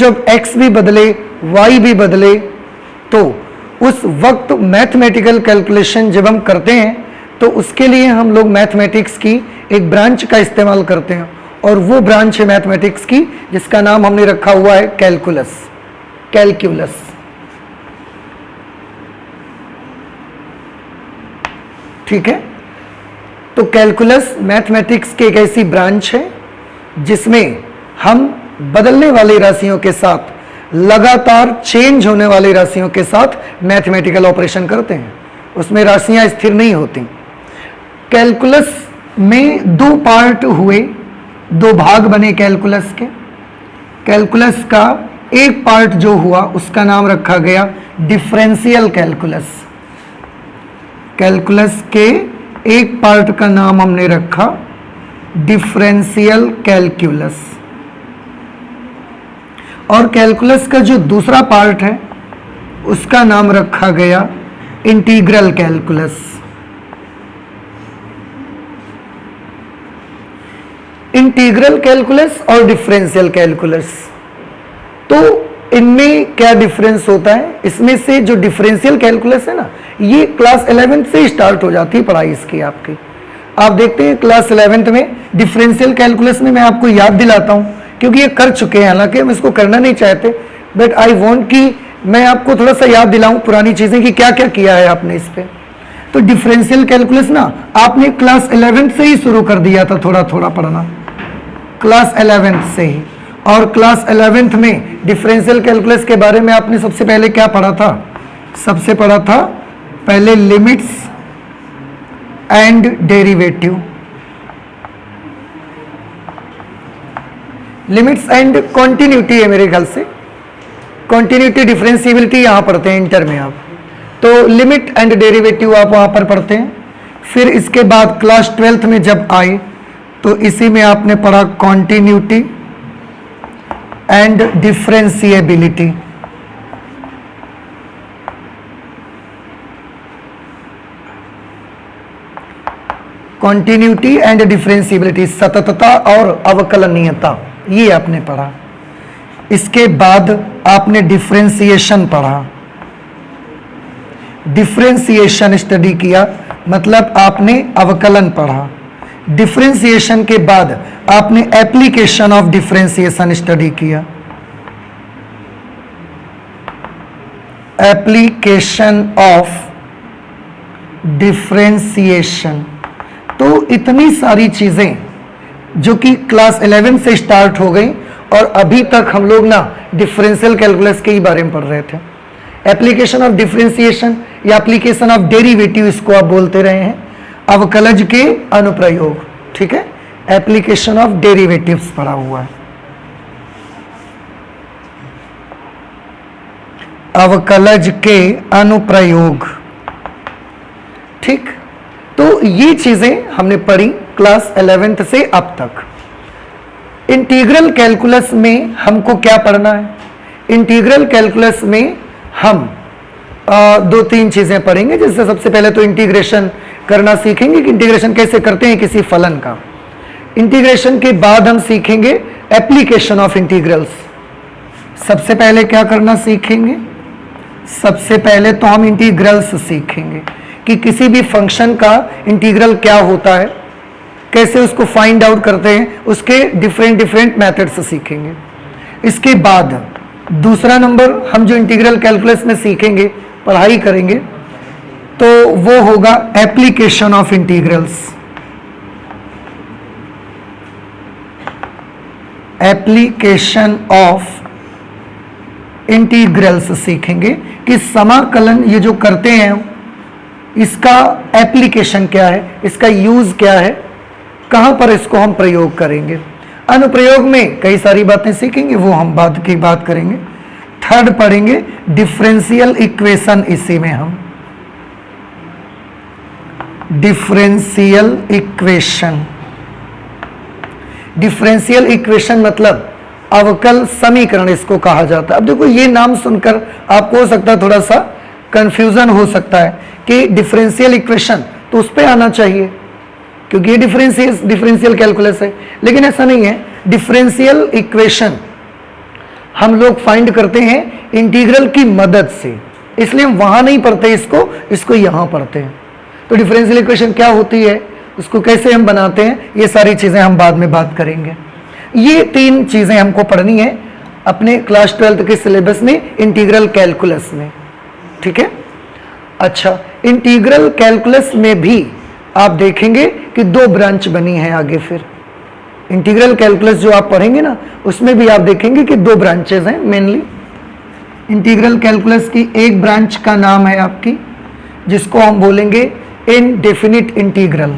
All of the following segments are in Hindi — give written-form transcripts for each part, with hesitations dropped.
जब x भी बदले y भी बदले तो उस वक्त मैथमेटिकल कैलकुलेशन जब हम करते हैं तो उसके लिए हम लोग मैथमेटिक्स की एक ब्रांच का इस्तेमाल करते हैं, और वो ब्रांच है मैथमेटिक्स की जिसका नाम हमने रखा हुआ है कैलकुलस। कैलकुलस ठीक है। तो कैलकुलस मैथमेटिक्स की एक ऐसी ब्रांच है जिसमें हम बदलने वाली राशियों के साथ, लगातार चेंज होने वाली राशियों के साथ मैथमेटिकल ऑपरेशन करते हैं। उसमें राशियां स्थिर नहीं होती। कैलकुलस में दो पार्ट हुए, दो भाग बने कैलकुलस के। कैलकुलस का एक पार्ट जो हुआ उसका नाम रखा गया डिफरेंशियल कैलकुलस। कैलकुलस के एक पार्ट का नाम हमने रखा डिफरेंशियल कैलकुलस, और कैलकुलस का जो दूसरा पार्ट है उसका नाम रखा गया इंटीग्रल कैलकुलस। इंटीग्रल कैलकुलस और डिफरेंशियल कैलकुलस, तो इनमें क्या डिफरेंस होता है? इसमें से जो डिफरेंशियल कैलकुलस है ना, ये क्लास 11th से स्टार्ट हो जाती है पढ़ाई इसकी आपकी। आप देखते हैं क्लास 11th में डिफरेंशियल कैलकुलस में मैं आपको याद दिलाता हूं क्योंकि ये कर चुके हैं, हालांकि हम इसको करना नहीं चाहते, बट आई वांट कि मैं आपको थोड़ा सा याद दिलाऊं पुरानी चीजें कि क्या क्या किया है आपने इस पे। तो डिफरेंशियल कैलकुलस ना आपने क्लास 11th से ही शुरू कर दिया था थोड़ा थोड़ा पढ़ना, क्लास 11th से ही। और क्लास 11th में डिफरेंशियल कैलकुलस के बारे में आपने सबसे पहले क्या पढ़ा था? सबसे पढ़ा था पहले limits and derivative, limits and continuity है मेरे ख्याल से, कॉन्टिन्यूटी डिफरेंशिएबिलिटी यहां पढ़ते हैं इंटर में आप, तो लिमिट एंड डेरिवेटिव आप वहां पर पढ़ते हैं। फिर इसके बाद क्लास 12th में जब आए तो इसी में आपने पढ़ा continuity and differentiability. Continuity and differentiability, सततता और अवकलनीयता, ये आपने पढ़ा। इसके बाद आपने डिफरेंशिएशन पढ़ा, डिफरेंशिएशन स्टडी किया, मतलब आपने अवकलन पढ़ा। डिफरेंशिएशन के बाद आपने एप्लीकेशन ऑफ डिफरेंशिएशन स्टडी किया, एप्लीकेशन ऑफ डिफरेंशिएशन। तो इतनी सारी चीजें जो कि क्लास 11 से स्टार्ट हो गई और अभी तक हम लोग ना डिफरेंशियल कैलकुलस के ही बारे में पढ़ रहे थे। एप्लीकेशन ऑफ डिफरेंशिएशन या एप्लीकेशन ऑफ डेरिवेटिव इसको आप बोलते रहे हैं, अवकलज के अनुप्रयोग, ठीक है। एप्लीकेशन ऑफ डेरिवेटिव्स पढ़ा हुआ है, अवकलज के अनुप्रयोग, ठीक। तो ये चीजें हमने पढ़ी क्लास 11th से अब तक। इंटीग्रल कैलकुलस में हमको क्या पढ़ना है? इंटीग्रल कैलकुलस में हम दो तीन चीजें पढ़ेंगे, जिससे सबसे पहले तो इंटीग्रेशन करना सीखेंगे कि इंटीग्रेशन कैसे करते हैं किसी फलन का। इंटीग्रेशन के बाद हम सीखेंगे एप्लीकेशन ऑफ इंटीग्रल्स। सबसे पहले क्या करना सीखेंगे? सबसे पहले तो हम इंटीग्रल्स सीखेंगे कि किसी भी फंक्शन का इंटीग्रल क्या होता है, कैसे उसको फाइंड आउट करते हैं, उसके डिफरेंट मेथड्स सीखेंगे। इसके बाद दूसरा नंबर हम जो इंटीग्रल कैलकुलस में सीखेंगे, पढ़ाई करेंगे, तो वो होगा application of integrals. Application of integrals सीखेंगे कि समाकलन ये जो करते हैं इसका एप्लीकेशन क्या है, इसका यूज क्या है, कहां पर इसको हम प्रयोग करेंगे। अनुप्रयोग में कई सारी बातें सीखेंगे, वो हम बाद की बात करेंगे। थर्ड पढ़ेंगे डिफरेंशियल इक्वेशन, इसी में हम डिफरेंशियल इक्वेशन। डिफरेंशियल इक्वेशन मतलब अवकल समीकरण इसको कहा जाता है। अब देखो ये नाम सुनकर आपको हो सकता है थोड़ा सा कंफ्यूजन हो सकता है कि डिफरेंशियल इक्वेशन तो उस पर आना चाहिए क्योंकि ये डिफरेंशियल कैलकुलस है, लेकिन ऐसा नहीं है। डिफरेंशियल इक्वेशन हम लोग फाइंड करते हैं इंटीग्रल की मदद से, इसलिए हम वहां नहीं पढ़ते इसको यहां पढ़ते हैं। तो डिफरेंशियल इक्वेशन क्या होती है, उसको कैसे हम बनाते हैं, ये सारी चीजें हम बाद में बात करेंगे। ये 3 चीजें हमको पढ़नी है अपने क्लास 12th के सिलेबस में, इंटीग्रल कैलकुलस में, ठीक है। अच्छा, इंटीग्रल कैलकुलस में भी आप देखेंगे कि 2 ब्रांच बनी है आगे। फिर इंटीग्रल कैलकुलस जो आप पढ़ेंगे ना, उसमें भी आप देखेंगे कि 2 ब्रांचेस हैं मेनली। इंटीग्रल कैलकुलस की एक ब्रांच का नाम है आपकी, जिसको हम बोलेंगे इनडेफिनिट इंटीग्रल।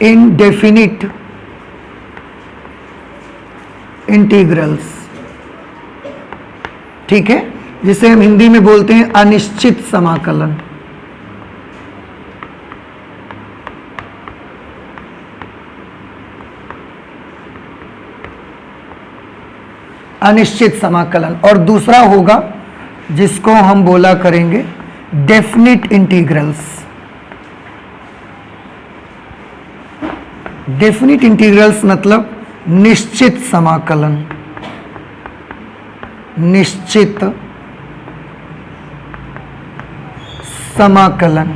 इनडेफिनिट इंटीग्रल्स, ठीक है, जिसे हम हिंदी में बोलते हैं अनिश्चित समाकलन। अनिश्चित समाकलन। और दूसरा होगा जिसको हम बोला करेंगे डेफिनिट इंटीग्रल्स। डेफिनिट इंटीग्रल्स मतलब निश्चित समाकलन। निश्चित समाकलन।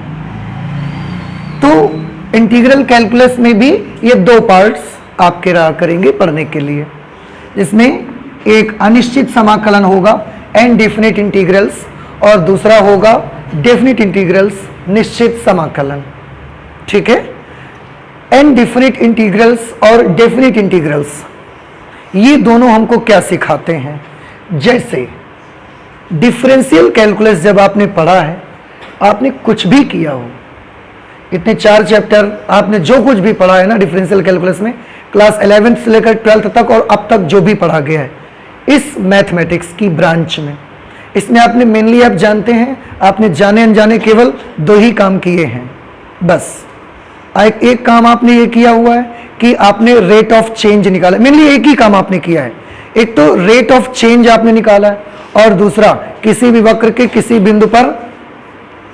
तो इंटीग्रल कैलकुलस में भी ये 2 पार्ट्स आपके रहा करेंगे पढ़ने के लिए, जिसमें एक अनिश्चित समाकलन होगा इनडेफिनिट इंटीग्रल्स, और दूसरा होगा डेफिनिट इंटीग्रल्स निश्चित समाकलन, ठीक है। इनडेफिनिट इंटीग्रल्स और डेफिनिट इंटीग्रल्स ये दोनों हमको क्या सिखाते हैं, जैसे डिफरेंशियल कैलकुलस जब आपने पढ़ा है, आपने कुछ भी किया हो, इतने 4 चैप्टर आपने जो कुछ भी पढ़ा है ना डिफरेंशियल कैलकुलस में, क्लास 11th से लेकर 12th तक और अब तक जो भी पढ़ा गया है इस मैथमेटिक्स की ब्रांच में, इसमें आपने मेनली आप जानते हैं, आपने जाने अनजाने केवल 2 ही काम किए हैं बस। एक काम आपने ये किया हुआ है कि आपने रेट ऑफ चेंज निकाला, मेनली एक ही काम आपने किया है, एक तो रेट ऑफ चेंज आपने निकाला है, और दूसरा किसी भी वक्र के किसी बिंदु पर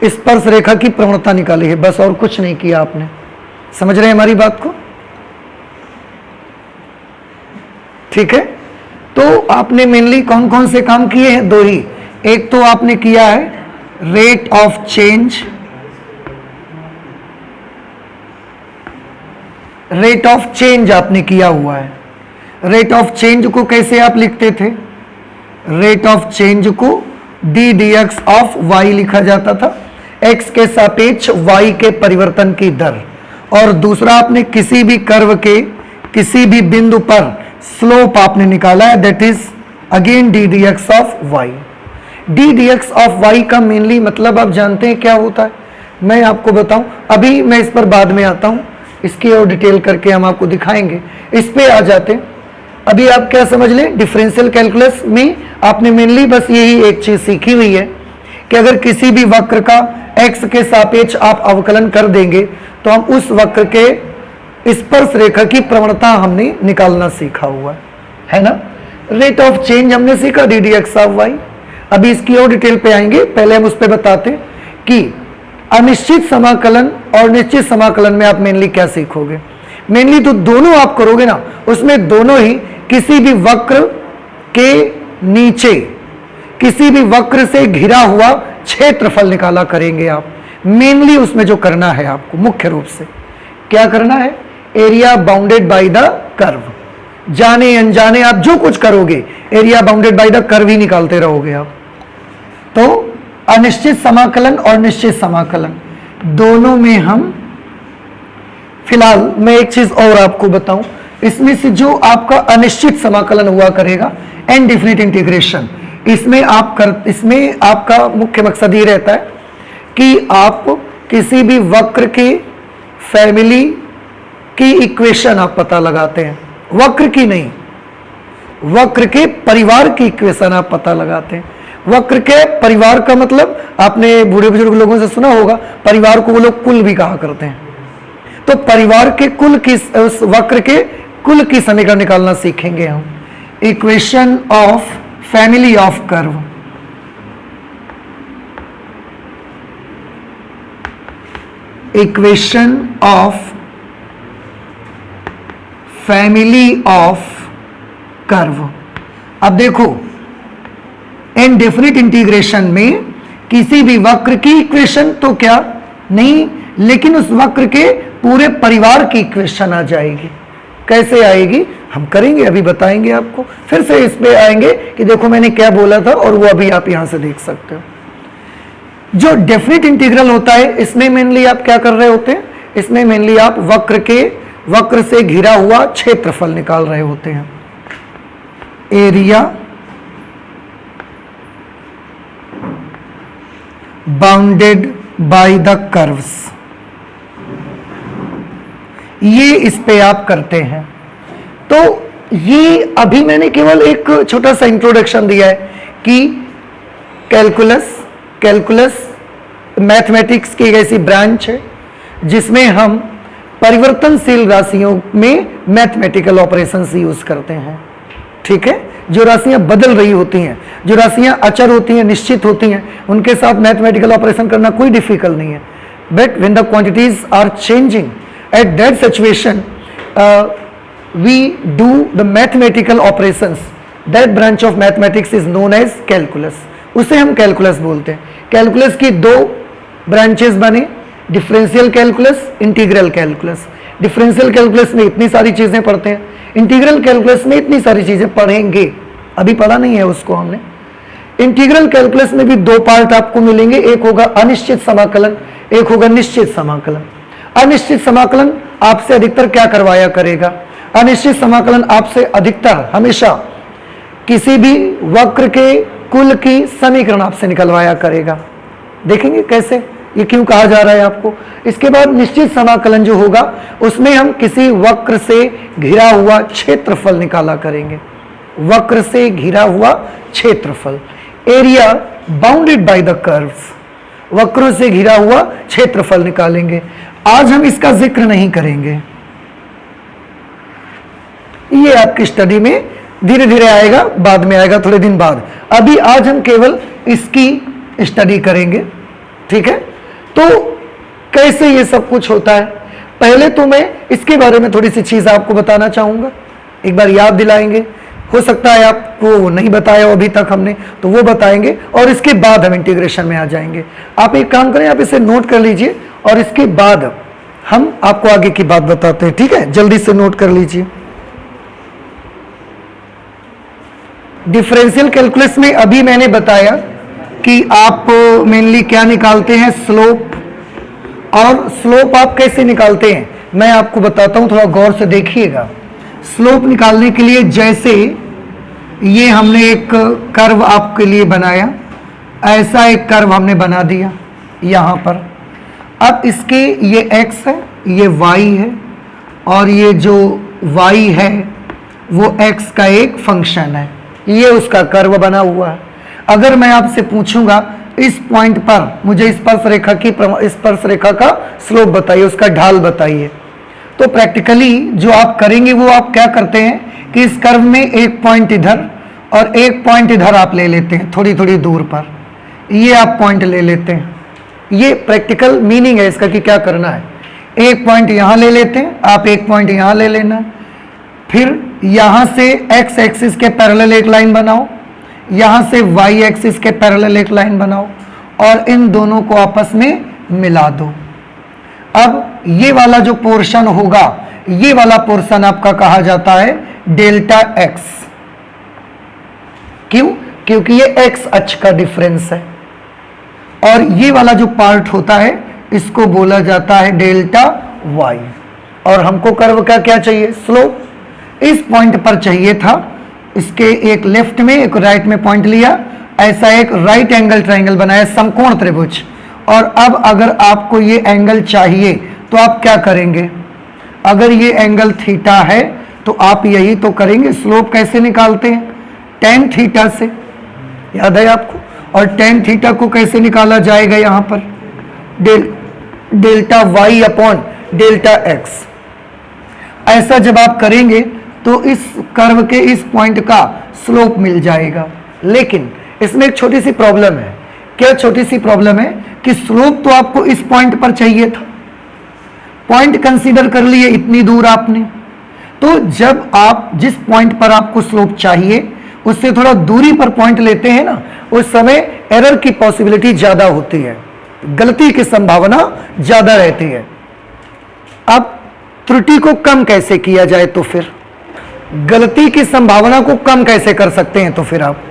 स्पर्श रेखा की प्रवणता निकाली है, बस और कुछ नहीं किया आपने। समझ रहे हैं हमारी बात को, ठीक है। तो आपने मेनली कौन कौन से काम किए हैं, 2 ही। एक तो आपने किया है rate of change, rate of change आपने किया हुआ है। रेट ऑफ चेंज को कैसे आप लिखते थे, रेट ऑफ चेंज को d d x of y लिखा जाता था, एक्स के सापेक्ष वाई के परिवर्तन की दर। और दूसरा आपने किसी भी कर्व के किसी भी बिंदु पर स्लोप आपने निकाला है, that is again d d x of y. D d x of y का मेनली मतलब आप जानते हैं क्या होता है, मैं आपको बताऊं, अभी मैं इस पर बाद में आता हूं, इसकी और डिटेल करके हम आपको दिखाएंगे। इस पे आ जाते हैं, अभी आप क्या समझ लें, डिफरेंशियल कैलकुलस में आपने मेनली बस यही एक चीज सीखी हुई है कि अगर किसी भी वक्र का x के सापेक्ष आप अवकलन कर देंगे तो हम उस वक्र के स्पर्श रेखा की प्रवणता हमने निकालना सीखा हुआ है ना। रेट ऑफ चेंज हमने सीखा d d x of y. अभी इसकी और डिटेल पे आएंगे, पहले हम उस पर बताते हैं कि अनिश्चित समाकलन और निश्चित समाकलन में आप मेनली क्या सीखोगे। मेनली तो दोनों आप करोगे ना, उसमें दोनों ही किसी भी वक्र के नीचे किसी भी वक्र से घिरा हुआ क्षेत्रफल निकाला करेंगे आप। मेनली उसमें जो करना है आपको मुख्य रूप से क्या करना है, area bounded by the curve. जाने अनजाने आप जो कुछ करोगे area bounded by the curve ही निकालते रहोगे आप। तो अनिश्चित समाकलन और निश्चित समाकलन दोनों में हम फिलहाल मैं एक चीज और आपको बताऊं, इसमें से जो आपका अनिश्चित समाकलन हुआ करेगा इनडेफिनिट इंटीग्रेशन, इसमें आपका मुख्य मकसद ये रहता है कि आप किसी भी वक्र के फैमिली की इक्वेशन आप पता लगाते हैं, वक्र की नहीं, वक्र के परिवार की इक्वेशन आप पता लगाते हैं। वक्र के परिवार का मतलब आपने बूढ़े बुजुर्ग लोगों से सुना होगा, परिवार को वो लोग कुल भी कहा करते हैं। तो परिवार के कुल की, उस वक्र के कुल की समीकरण निकालना सीखेंगे हम। Equation of family of curve, equation of family of curve. अब देखो इनडेफिनिट इंटीग्रेशन में किसी भी वक्र की इक्वेशन तो क्या नहीं, लेकिन उस वक्र के पूरे परिवार की इक्वेशन आ जाएगी। कैसे आएगी हम करेंगे, अभी बताएंगे आपको। फिर से इस पे आएंगे कि देखो मैंने क्या बोला था, और वो अभी आप यहां से देख सकते हो। जो डेफिनिट इंटीग्रल होता है इसमें मेनली आप क्या कर रहे होते हैं, इसमें मेनली आप वक्र से घिरा हुआ क्षेत्रफल निकाल रहे होते हैं। Area bounded by the curves, ये इस पे आप करते हैं। तो ये अभी मैंने केवल एक छोटा सा इंट्रोडक्शन दिया है कि कैलकुलस मैथमेटिक्स की एक ऐसी ब्रांच है जिसमें हम परिवर्तनशील राशियों में मैथमेटिकल ऑपरेशंस यूज करते हैं। ठीक है, जो राशियां बदल रही होती हैं, जो राशियां अचर होती हैं, निश्चित होती हैं, उनके साथ मैथमेटिकल ऑपरेशन करना कोई डिफिकल्ट नहीं है। But when the quantities are changing, at that situation we do the mathematical operations. That branch of mathematics is known as calculus. उसे हम कैलकुलस बोलते हैं। कैलकुलस की दो ब्रांचेस बने, differential calculus, integral calculus. Differential calculus में इतनी सारी चीजें पढ़ते हैं, इंटीग्रल कैलकुलस में इतनी सारी चीजें पढ़ेंगे, अभी पढ़ा नहीं है उसको हमने। इंटीग्रल कैलकुलस में भी दो पार्ट आपको मिलेंगे, एक होगा अनिश्चित समाकलन, एक होगा निश्चित समाकलन। अनिश्चित समाकलन आपसे अधिकतर क्या करवाया करेगा, अनिश्चित समाकलन आपसे अधिकतर हमेशा किसी भी वक्र के कुल की समीकरण आपसे निकलवाया करेगा। देखेंगे कैसे, ये क्यों कहा जा रहा है आपको। इसके बाद निश्चित समाकलन जो होगा उसमें हम किसी वक्र से घिरा हुआ क्षेत्रफल निकाला करेंगे। वक्र से घिरा हुआ क्षेत्रफल, area bounded by the curves, वक्रों से घिरा हुआ क्षेत्रफल निकालेंगे। आज हम इसका जिक्र नहीं करेंगे, ये आपकी स्टडी में धीरे धीरे आएगा, बाद में आएगा थोड़े दिन बाद। अभी आज हम केवल इसकी स्टडी करेंगे। ठीक है, तो कैसे ये सब कुछ होता है, पहले तो मैं इसके बारे में थोड़ी सी चीज आपको बताना चाहूंगा, एक बार याद दिलाएंगे। हो सकता है आपको नहीं बताया अभी तक हमने, तो वो बताएंगे और इसके बाद हम इंटीग्रेशन में आ जाएंगे। आप एक काम करें, आप इसे नोट कर लीजिए और इसके बाद हम आपको आगे की बात बताते हैं। ठीक है, जल्दी से नोट कर लीजिए। डिफरेंशियल कैलकुलस में अभी मैंने बताया कि आप मेनली क्या निकालते हैं, स्लोप। और स्लोप आप कैसे निकालते हैं मैं आपको बताता हूं, थोड़ा गौर से देखिएगा। स्लोप निकालने के लिए जैसे ये हमने एक कर्व आपके लिए बनाया, ऐसा एक कर्व हमने बना दिया यहाँ पर। अब इसके ये x है, ये y है, और ये जो y है वो x का एक फंक्शन है, ये उसका कर्व बना हुआ है। अगर मैं आपसे पूछूंगा इस पॉइंट पर मुझे स्पर्श रेखा का स्लोप बताइए, उसका ढाल बताइए, तो प्रैक्टिकली जो आप करेंगे वो आप क्या करते हैं कि इस कर्व में एक पॉइंट इधर और एक पॉइंट इधर आप ले लेते हैं, थोड़ी थोड़ी दूर पर ये आप पॉइंट ले लेते हैं। ये प्रैक्टिकल मीनिंग है इसका कि क्या करना है। एक पॉइंट यहाँ ले लेते हैं, आप एक पॉइंट यहाँ ले लेना, फिर यहाँ से x एक्सिस के पैरेलल एक लाइन बनाओ, यहाँ से y एक्सिस के पैरेलल एक लाइन बनाओ और इन दोनों को आपस में मिला दो। अब ये वाला जो पोर्शन होगा, ये वाला पोर्शन आपका कहा जाता है डेल्टा x। क्यों? क्योंकि ये x अक्ष का डिफरेंस है, और ये वाला जो पार्ट होता है इसको बोला जाता है डेल्टा y। और हमको कर्व का क्या चाहिए, स्लोप। इस पॉइंट पर चाहिए था, इसके एक लेफ्ट में एक राइट में पॉइंट लिया, ऐसा एक राइट एंगल ट्राइंगल बनाया, समकोण त्रिभुज। और अब अगर आपको ये एंगल चाहिए तो आप क्या करेंगे, अगर ये एंगल थीटा है तो आप यही तो करेंगे। स्लोप कैसे निकालते हैं, टेन थीटा से, याद है आपको। और टेन थीटा को कैसे निकाला जाएगा, यहाँ पर delta y upon delta x। ऐसा जब आप करेंगे तो इस कर्व के इस पॉइंट का स्लोप मिल जाएगा। लेकिन इसमें एक छोटी सी प्रॉब्लम है। क्या छोटी सी प्रॉब्लम है कि स्लोप तो आपको इस पॉइंट पर चाहिए था, पॉइंट कंसीडर कर लिए इतनी दूर आपने, तो जब आप जिस पॉइंट पर आपको स्लोप चाहिए उससे थोड़ा दूरी पर पॉइंट लेते हैं ना, उस समय एरर की पॉसिबिलिटी ज्यादा होती है, गलती की संभावना ज्यादा रहती है। अब त्रुटि को कम कैसे किया जाए, तो फिर गलती की संभावना को कम कैसे कर सकते हैं, तो फिर आप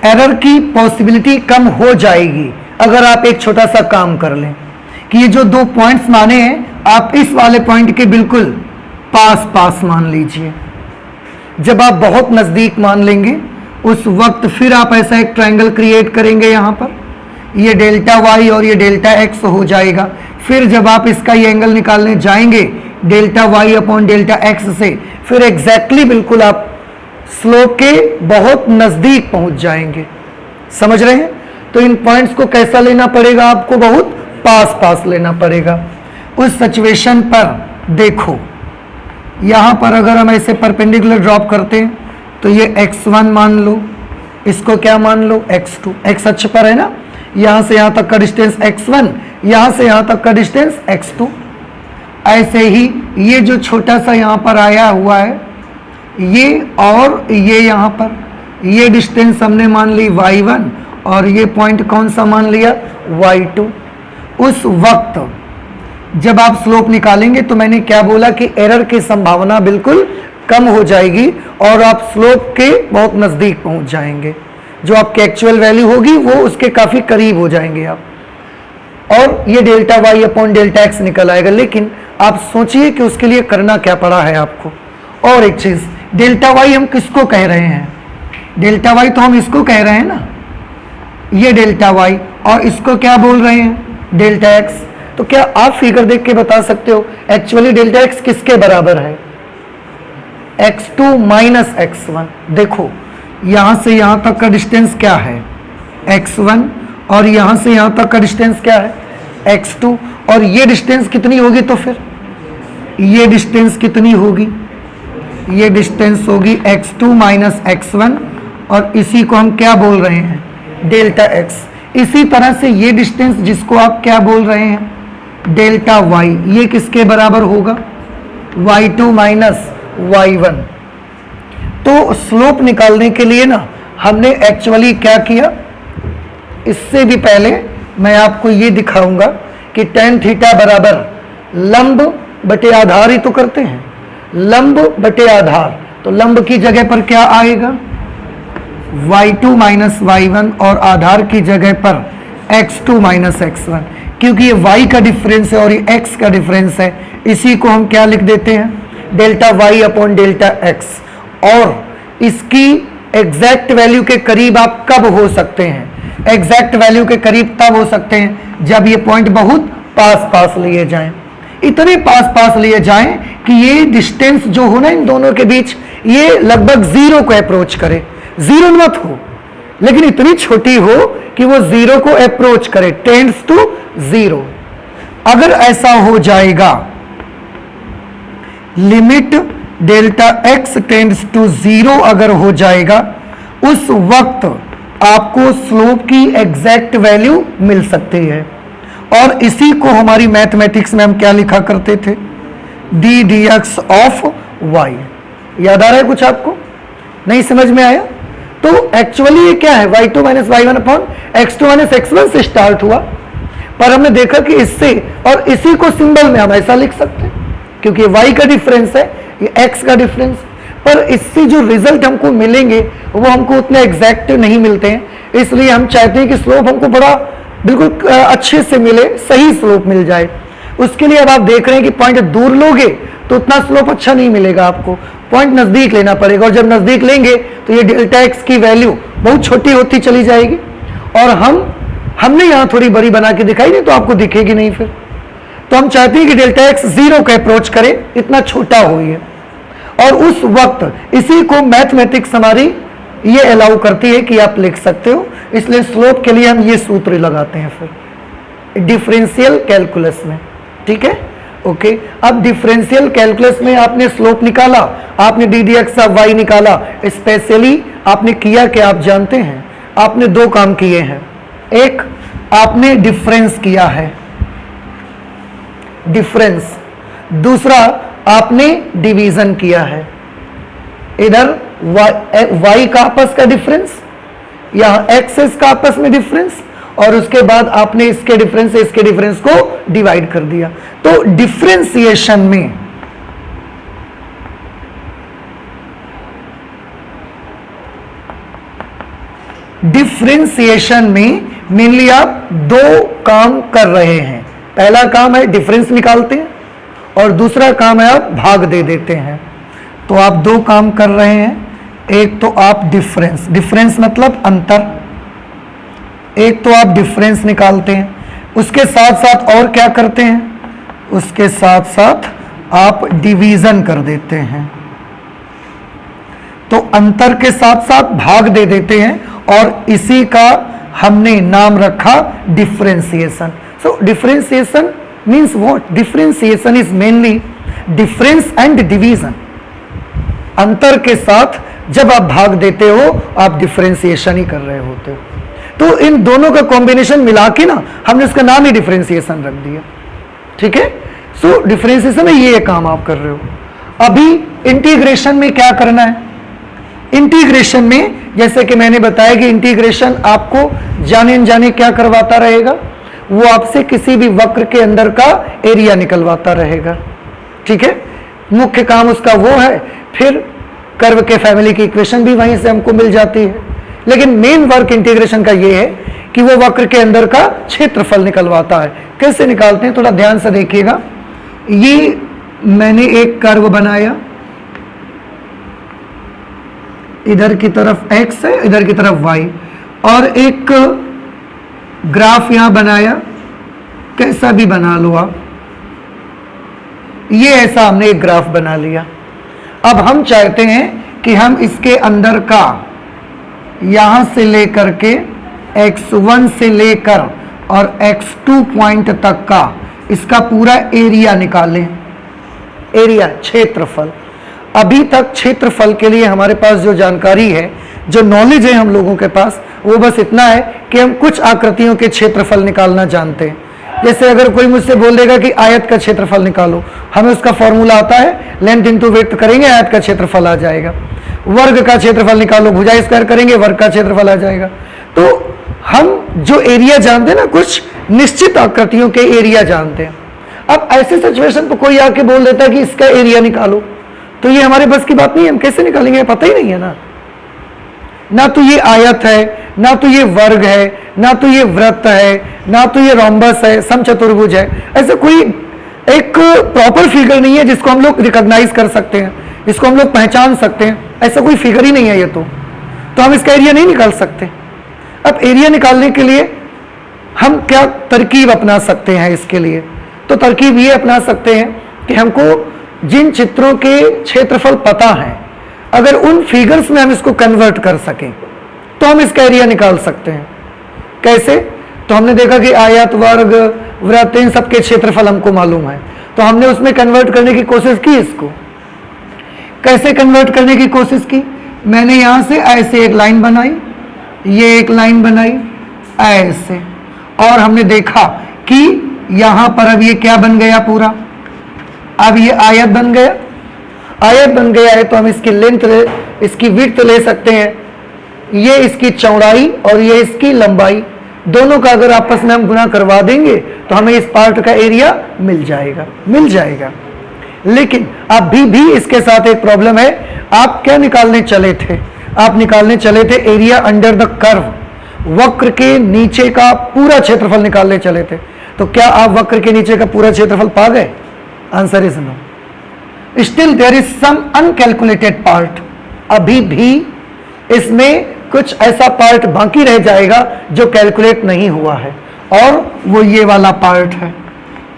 एरर की पॉसिबिलिटी कम हो जाएगी अगर आप एक छोटा सा काम कर लें कि ये जो 2 पॉइंट्स माने हैं आप इस वाले पॉइंट के बिल्कुल पास पास मान लीजिए। जब आप बहुत नजदीक मान लेंगे उस वक्त फिर आप ऐसा एक ट्रायंगल क्रिएट करेंगे, यहां पर ये डेल्टा वाई और ये डेल्टा एक्स हो जाएगा। फिर जब आप इसका ये एंगल निकालने जाएंगे delta y upon delta x से, फिर एग्जैक्टली बिल्कुल आप स्लोप के बहुत नजदीक पहुंच जाएंगे। समझ रहे हैं? तो इन पॉइंट्स को कैसा लेना पड़ेगा, आपको बहुत पास पास लेना पड़ेगा। उस सिचुएशन पर देखो, यहां पर अगर हम ऐसे परपेंडिकुलर ड्रॉप करते हैं तो ये x1 मान लो, इसको क्या मान लो x2, x अक्ष पर है ना, यहां से यहां तक का डिस्टेंस x1, यहां से यहां तक का डिस्टेंस x2। ऐसे ही ये जो छोटा सा यहां पर आया हुआ है ये और ये यहां पर ये डिस्टेंस हमने मान ली y1 और ये पॉइंट कौन सा मान लिया y2। उस वक्त जब आप स्लोप निकालेंगे तो मैंने क्या बोला कि एरर की संभावना बिल्कुल कम हो जाएगी और आप स्लोप के बहुत नजदीक पहुंच जाएंगे। जो आपकी एक्चुअल वैल्यू होगी वो उसके काफी करीब हो जाएंगे आप, और ये delta y upon delta x निकल आएगा। लेकिन आप सोचिए कि उसके लिए करना क्या पड़ा है आपको। और एक चीज, डेल्टा वाई हम किसको कह रहे हैं? डेल्टा वाई तो हम इसको कह रहे हैं ना, ये डेल्टा वाई, और इसको क्या बोल रहे हैं डेल्टा एक्स। तो क्या आप फिगर देख के बता सकते हो एक्चुअली डेल्टा एक्स किसके बराबर है? x2 minus x1। देखो यहां से यहां तक का डिस्टेंस क्या है x1 और यहां से यहां तक का डिस्टेंस क्या है x2, और ये डिस्टेंस कितनी होगी? तो फिर ये डिस्टेंस कितनी होगी? ये डिस्टेंस होगी x2 माइनस x1, और इसी को हम क्या बोल रहे हैं डेल्टा x। इसी तरह से ये डिस्टेंस जिसको आप क्या बोल रहे हैं डेल्टा y, ये किसके बराबर होगा y2 माइनस y1। तो स्लोप निकालने के लिए ना हमने एक्चुअली क्या किया, इससे भी पहले मैं आपको ये दिखाऊंगा कि tan थीटा बराबर लंब बटे आधार ही तो करते हैं, लंब बटे आधार। तो लंब की जगह पर क्या आएगा y2 माइनस y1 और आधार की जगह पर x2 माइनस x1, क्योंकि ये y का डिफरेंस है और ये x का डिफरेंस है। इसी को हम क्या लिख देते हैं delta y upon delta x। और इसकी एग्जैक्ट वैल्यू के करीब आप कब हो सकते हैं? एग्जैक्ट वैल्यू के करीब तब हो सकते हैं जब ये पॉइंट बहुत पास पास लिए जाएं, इतने पास पास लिए जाएं कि ये डिस्टेंस जो हो ना इन दोनों के बीच ये लगभग जीरो को अप्रोच करे। जीरो मत हो लेकिन इतनी छोटी हो कि वो जीरो को अप्रोच करे, टेंड्स टू जीरो। अगर ऐसा हो जाएगा, limit delta x tends to zero अगर हो जाएगा, उस वक्त आपको स्लोप की एग्जैक्ट वैल्यू मिल सकती है। और इसी को हमारी मैथमेटिक्स में हम क्या लिखा करते थे d d x of y. याद आ रहा है कुछ आपको? नहीं समझ में आया? तो एक्चुअली ये क्या है y2 minus y1 upon x2 minus x1 से स्टार्ट हुआ, पर हमने देखा कि इससे और इसी को सिंबल में हम ऐसा लिख सकते हैं क्योंकि y का डिफरेंस है, ये x का डिफरेंस, पर इससे जो रिजल्ट हमको मिलेंगे वो हमको उतने एग्जैक्ट नहीं मिलते हैं। इसलिए हम चाहते हैं कि स्लोप हमको बड़ा बिल्कुल अच्छे से मिले, सही स्लोप मिल जाए। उसके लिए अब आप देख रहे हैं कि पॉइंट दूर लोगे तो उतना स्लोप अच्छा नहीं मिलेगा, आपको पॉइंट नजदीक लेना पड़ेगा, और जब नजदीक लेंगे तो ये डेल्टा एक्स की वैल्यू बहुत छोटी होती चली जाएगी, और हमने यहां थोड़ी बड़ी बना के दिखाई नहीं तो आपको दिखेगी नहीं फिर। तो हम चाहते हैं कि डेल्टा एक्स जीरो का अप्रोच करे, इतना छोटा हो ये, और उस वक्त इसी को मैथमेटिक्स हमारी ये अलाउ करती है कि आप लिख सकते हो। इसलिए स्लोप के लिए हम ये सूत्र लगाते हैं फिर डिफरेंशियल कैलकुलस में, ठीक है? ओके, अब डिफरेंशियल कैलकुलस में आपने स्लोप निकाला, आपने d d x of y निकाला। स्पेशली आपने किया कि आप जानते हैं आपने 2 काम किए हैं। एक, आपने डिफरेंस किया है, डिफरेंस। दूसरा, आपने डिवीजन किया है, इधर y का आपस का डिफरेंस, यहां एक्सेस का आपस में डिफरेंस, और उसके बाद आपने इसके डिफरेंस से इसके डिफरेंस को डिवाइड कर दिया। तो डिफरेंशिएशन में मेनली आप दो काम कर रहे हैं। पहला काम है डिफरेंस निकालते हैं, और दूसरा काम है आप भाग दे देते हैं। तो आप दो काम कर रहे हैं, एक तो आप डिफरेंस मतलब अंतर, एक तो आप डिफरेंस निकालते हैं, उसके साथ साथ और क्या करते हैं, उसके साथ साथ आप डिवीजन कर देते हैं। तो अंतर के साथ साथ भाग दे देते हैं, और इसी का हमने नाम रखा differentiation. So differentiation means what? Differentiation is mainly difference and division. अंतर के साथ जब आप भाग देते हो, आप डिफरेंशिएशन ही कर रहे होते हो। तो इन दोनों का कॉम्बिनेशन मिला के ना हमने उसका नाम ही डिफरेंशिएशन रख दिया। ठीक है? सो डिफरेंशिएशन में ये काम आप कर रहे हो। अभी इंटीग्रेशन में क्या करना है? इंटीग्रेशन में जैसे कि मैंने बताया कि इंटीग्रेशन आपको जाने अनजाने क्या करवाता रहेगा, वो आपसे किसी भी वक्र के अंदर का एरिया निकलवाता रहेगा। ठीक है? मुख्य काम उसका वो है, फिर कर्व के फैमिली की इक्वेशन भी वहीं से हमको मिल जाती है। लेकिन मेन वर्क इंटीग्रेशन का ये है कि वो वक्र के अंदर का क्षेत्रफल निकलवाता है। कैसे निकालते हैं थोड़ा ध्यान से देखिएगा। ये मैंने एक कर्व बनाया, इधर की तरफ x है, इधर की तरफ y, और एक ग्राफ यहां बनाया, कैसा भी बना लो आप, ये ऐसा हमने एक ग्राफ बना लिया। अब हम चाहते हैं कि हम इसके अंदर का यहां से लेकर के x1 से लेकर और x2 पॉइंट तक का इसका पूरा एरिया निकालें। एरिया क्षेत्रफल। अभी तक क्षेत्रफल के लिए हमारे पास जो जानकारी है, जो नॉलेज है हम लोगों के पास, वो बस इतना है कि हम कुछ आकृतियों के क्षेत्रफल निकालना जानते हैं। जैसे अगर कोई मुझसे बोल देगा कि आयत का क्षेत्रफल निकालो, हमें उसका फॉर्मूला आता है, लेंथ इंटू विड्थ करेंगे, आयत का क्षेत्रफल आ जाएगा। वर्ग का क्षेत्रफल निकालो, भुजा स्क्वायर करेंगे, वर्ग का क्षेत्रफल आ जाएगा। तो हम जो एरिया जानते हैं ना, कुछ निश्चित आकृतियों के एरिया जानते हैं। अब ऐसे सिचुएशन पर कोई आके बोल देता है कि इसका एरिया निकालो, तो ये हमारे बस की बात नहीं है। हम कैसे निकालेंगे? पता ही नहीं है ना तो ये आयत है, ना तो ये वर्ग है, ना तो ये वृत्त है, ना तो ये रोम्बस है, समचतुर्भुज है। ऐसा कोई एक प्रॉपर फिगर नहीं है जिसको हम लोग रिकॉग्नाइज कर सकते हैं, जिसको हम लोग पहचान सकते हैं। ऐसा कोई फिगर ही नहीं है ये तो हम इसका एरिया नहीं निकाल सकते। अब एरिया निकालने के लिए हम क्या तरकीब अपना सकते हैं? इसके लिए तो तरकीब ये अपना सकते हैं कि हमको जिन चित्रों के क्षेत्रफल पता है, अगर उन फिगर्स में हम इसको कन्वर्ट कर सकें तो हम इसका एरिया निकाल सकते हैं। कैसे? तो हमने देखा कि आयत, वर्ग, वृत्त, इन सबके क्षेत्रफल हमको मालूम है, तो हमने उसमें कन्वर्ट करने की कोशिश की। इसको कैसे कन्वर्ट करने की कोशिश की? मैंने यहां से ऐसे एक लाइन बनाई, ये एक लाइन बनाई ऐसे, और हमने देखा कि यहां पर अब ये क्या बन गया पूरा, अब ये आयत बन गया। आयत बन गया है तो हम इसकी लेंथ, इसकी विड्थ ले सकते हैं, ये इसकी चौड़ाई और ये इसकी लंबाई, दोनों का अगर आपस में हम गुणा करवा देंगे तो हमें इस पार्ट का एरिया मिल जाएगा। लेकिन अभी भी इसके साथ एक प्रॉब्लम है। आप क्या निकालने चले थे? आप निकालने चले थे एरिया अंडर द कर्व, वक्र के नीचे का पूरा क्षेत्रफल निकालने चले थे। तो क्या आप वक्र के नीचे का पूरा क्षेत्रफल पा गए? Answer is no. Still there is some uncalculated part. अभी भी इसमें कुछ ऐसा पार्ट बाकी रह जाएगा जो कैलकुलेट नहीं हुआ है, और वो ये वाला पार्ट है।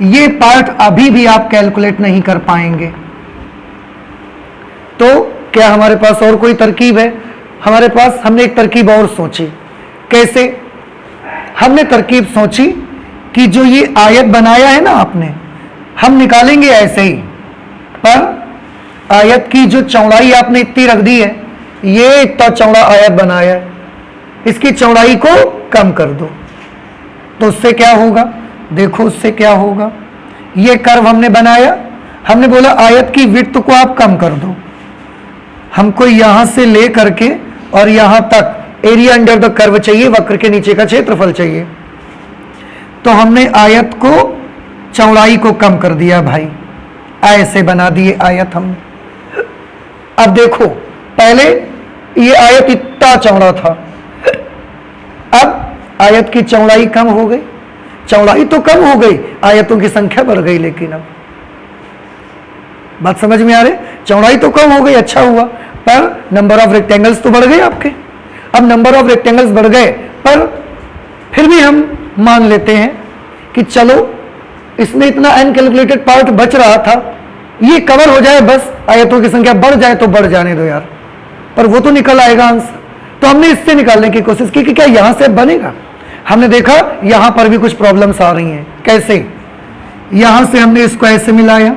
ये पार्ट अभी भी आप कैलकुलेट नहीं कर पाएंगे। तो क्या हमारे पास और कोई तरकीब है? हमारे पास, हमने एक तरकीब और सोची। कैसे? हमने तरकीब सोची कि जो ये आयत बनाया है ना आपने, हम निकालेंगे ऐसे ही, पर आयत की जो चौड़ाई आपने इतनी रख दी है, ये इतना चौड़ा आयत बनाया है, इसकी चौड़ाई को कम कर दो, तो उससे क्या होगा? देखो उससे क्या होगा। ये कर्व हमने बनाया, हमने बोला आयत की विड्थ को आप कम कर दो, हमको यहां से ले करके और यहां तक एरिया अंडर द कर्व चाहिए, वक्र के नीचे का क्षेत्रफल चाहिए। तो हमने आयत को चौड़ाई को कम कर दिया भाई, ऐसे बना दिए आयत हमने। अब देखो पहले ये आयत इतना चौड़ा था, अब आयत की चौड़ाई कम हो गई, चौड़ाई तो कम हो गई, आयतों की संख्या बढ़ गई। लेकिन अब बात समझ में आ रही, चौड़ाई तो कम हो गई, अच्छा हुआ, पर नंबर ऑफ रेक्टेंगल्स तो बढ़ गए आपके। अब नंबर ऑफ रेक्टेंगल्स बढ़ गए, पर फिर भी हम मान लेते हैं कि चलो इसमें इतना अनकैलकुलेटेड पार्ट बच रहा था, ये कवर हो जाए, बस आयतों की संख्या बढ़ जाए तो बढ़ जाने दो यार, पर वो तो निकल आएगा आंसर। तो हमने इससे निकालने की कोशिश की कि क्या यहां से बनेगा। हमने देखा यहां पर भी कुछ प्रॉब्लम्स आ रही हैं। कैसे? यहां से हमने इसको ऐसे मिलाया,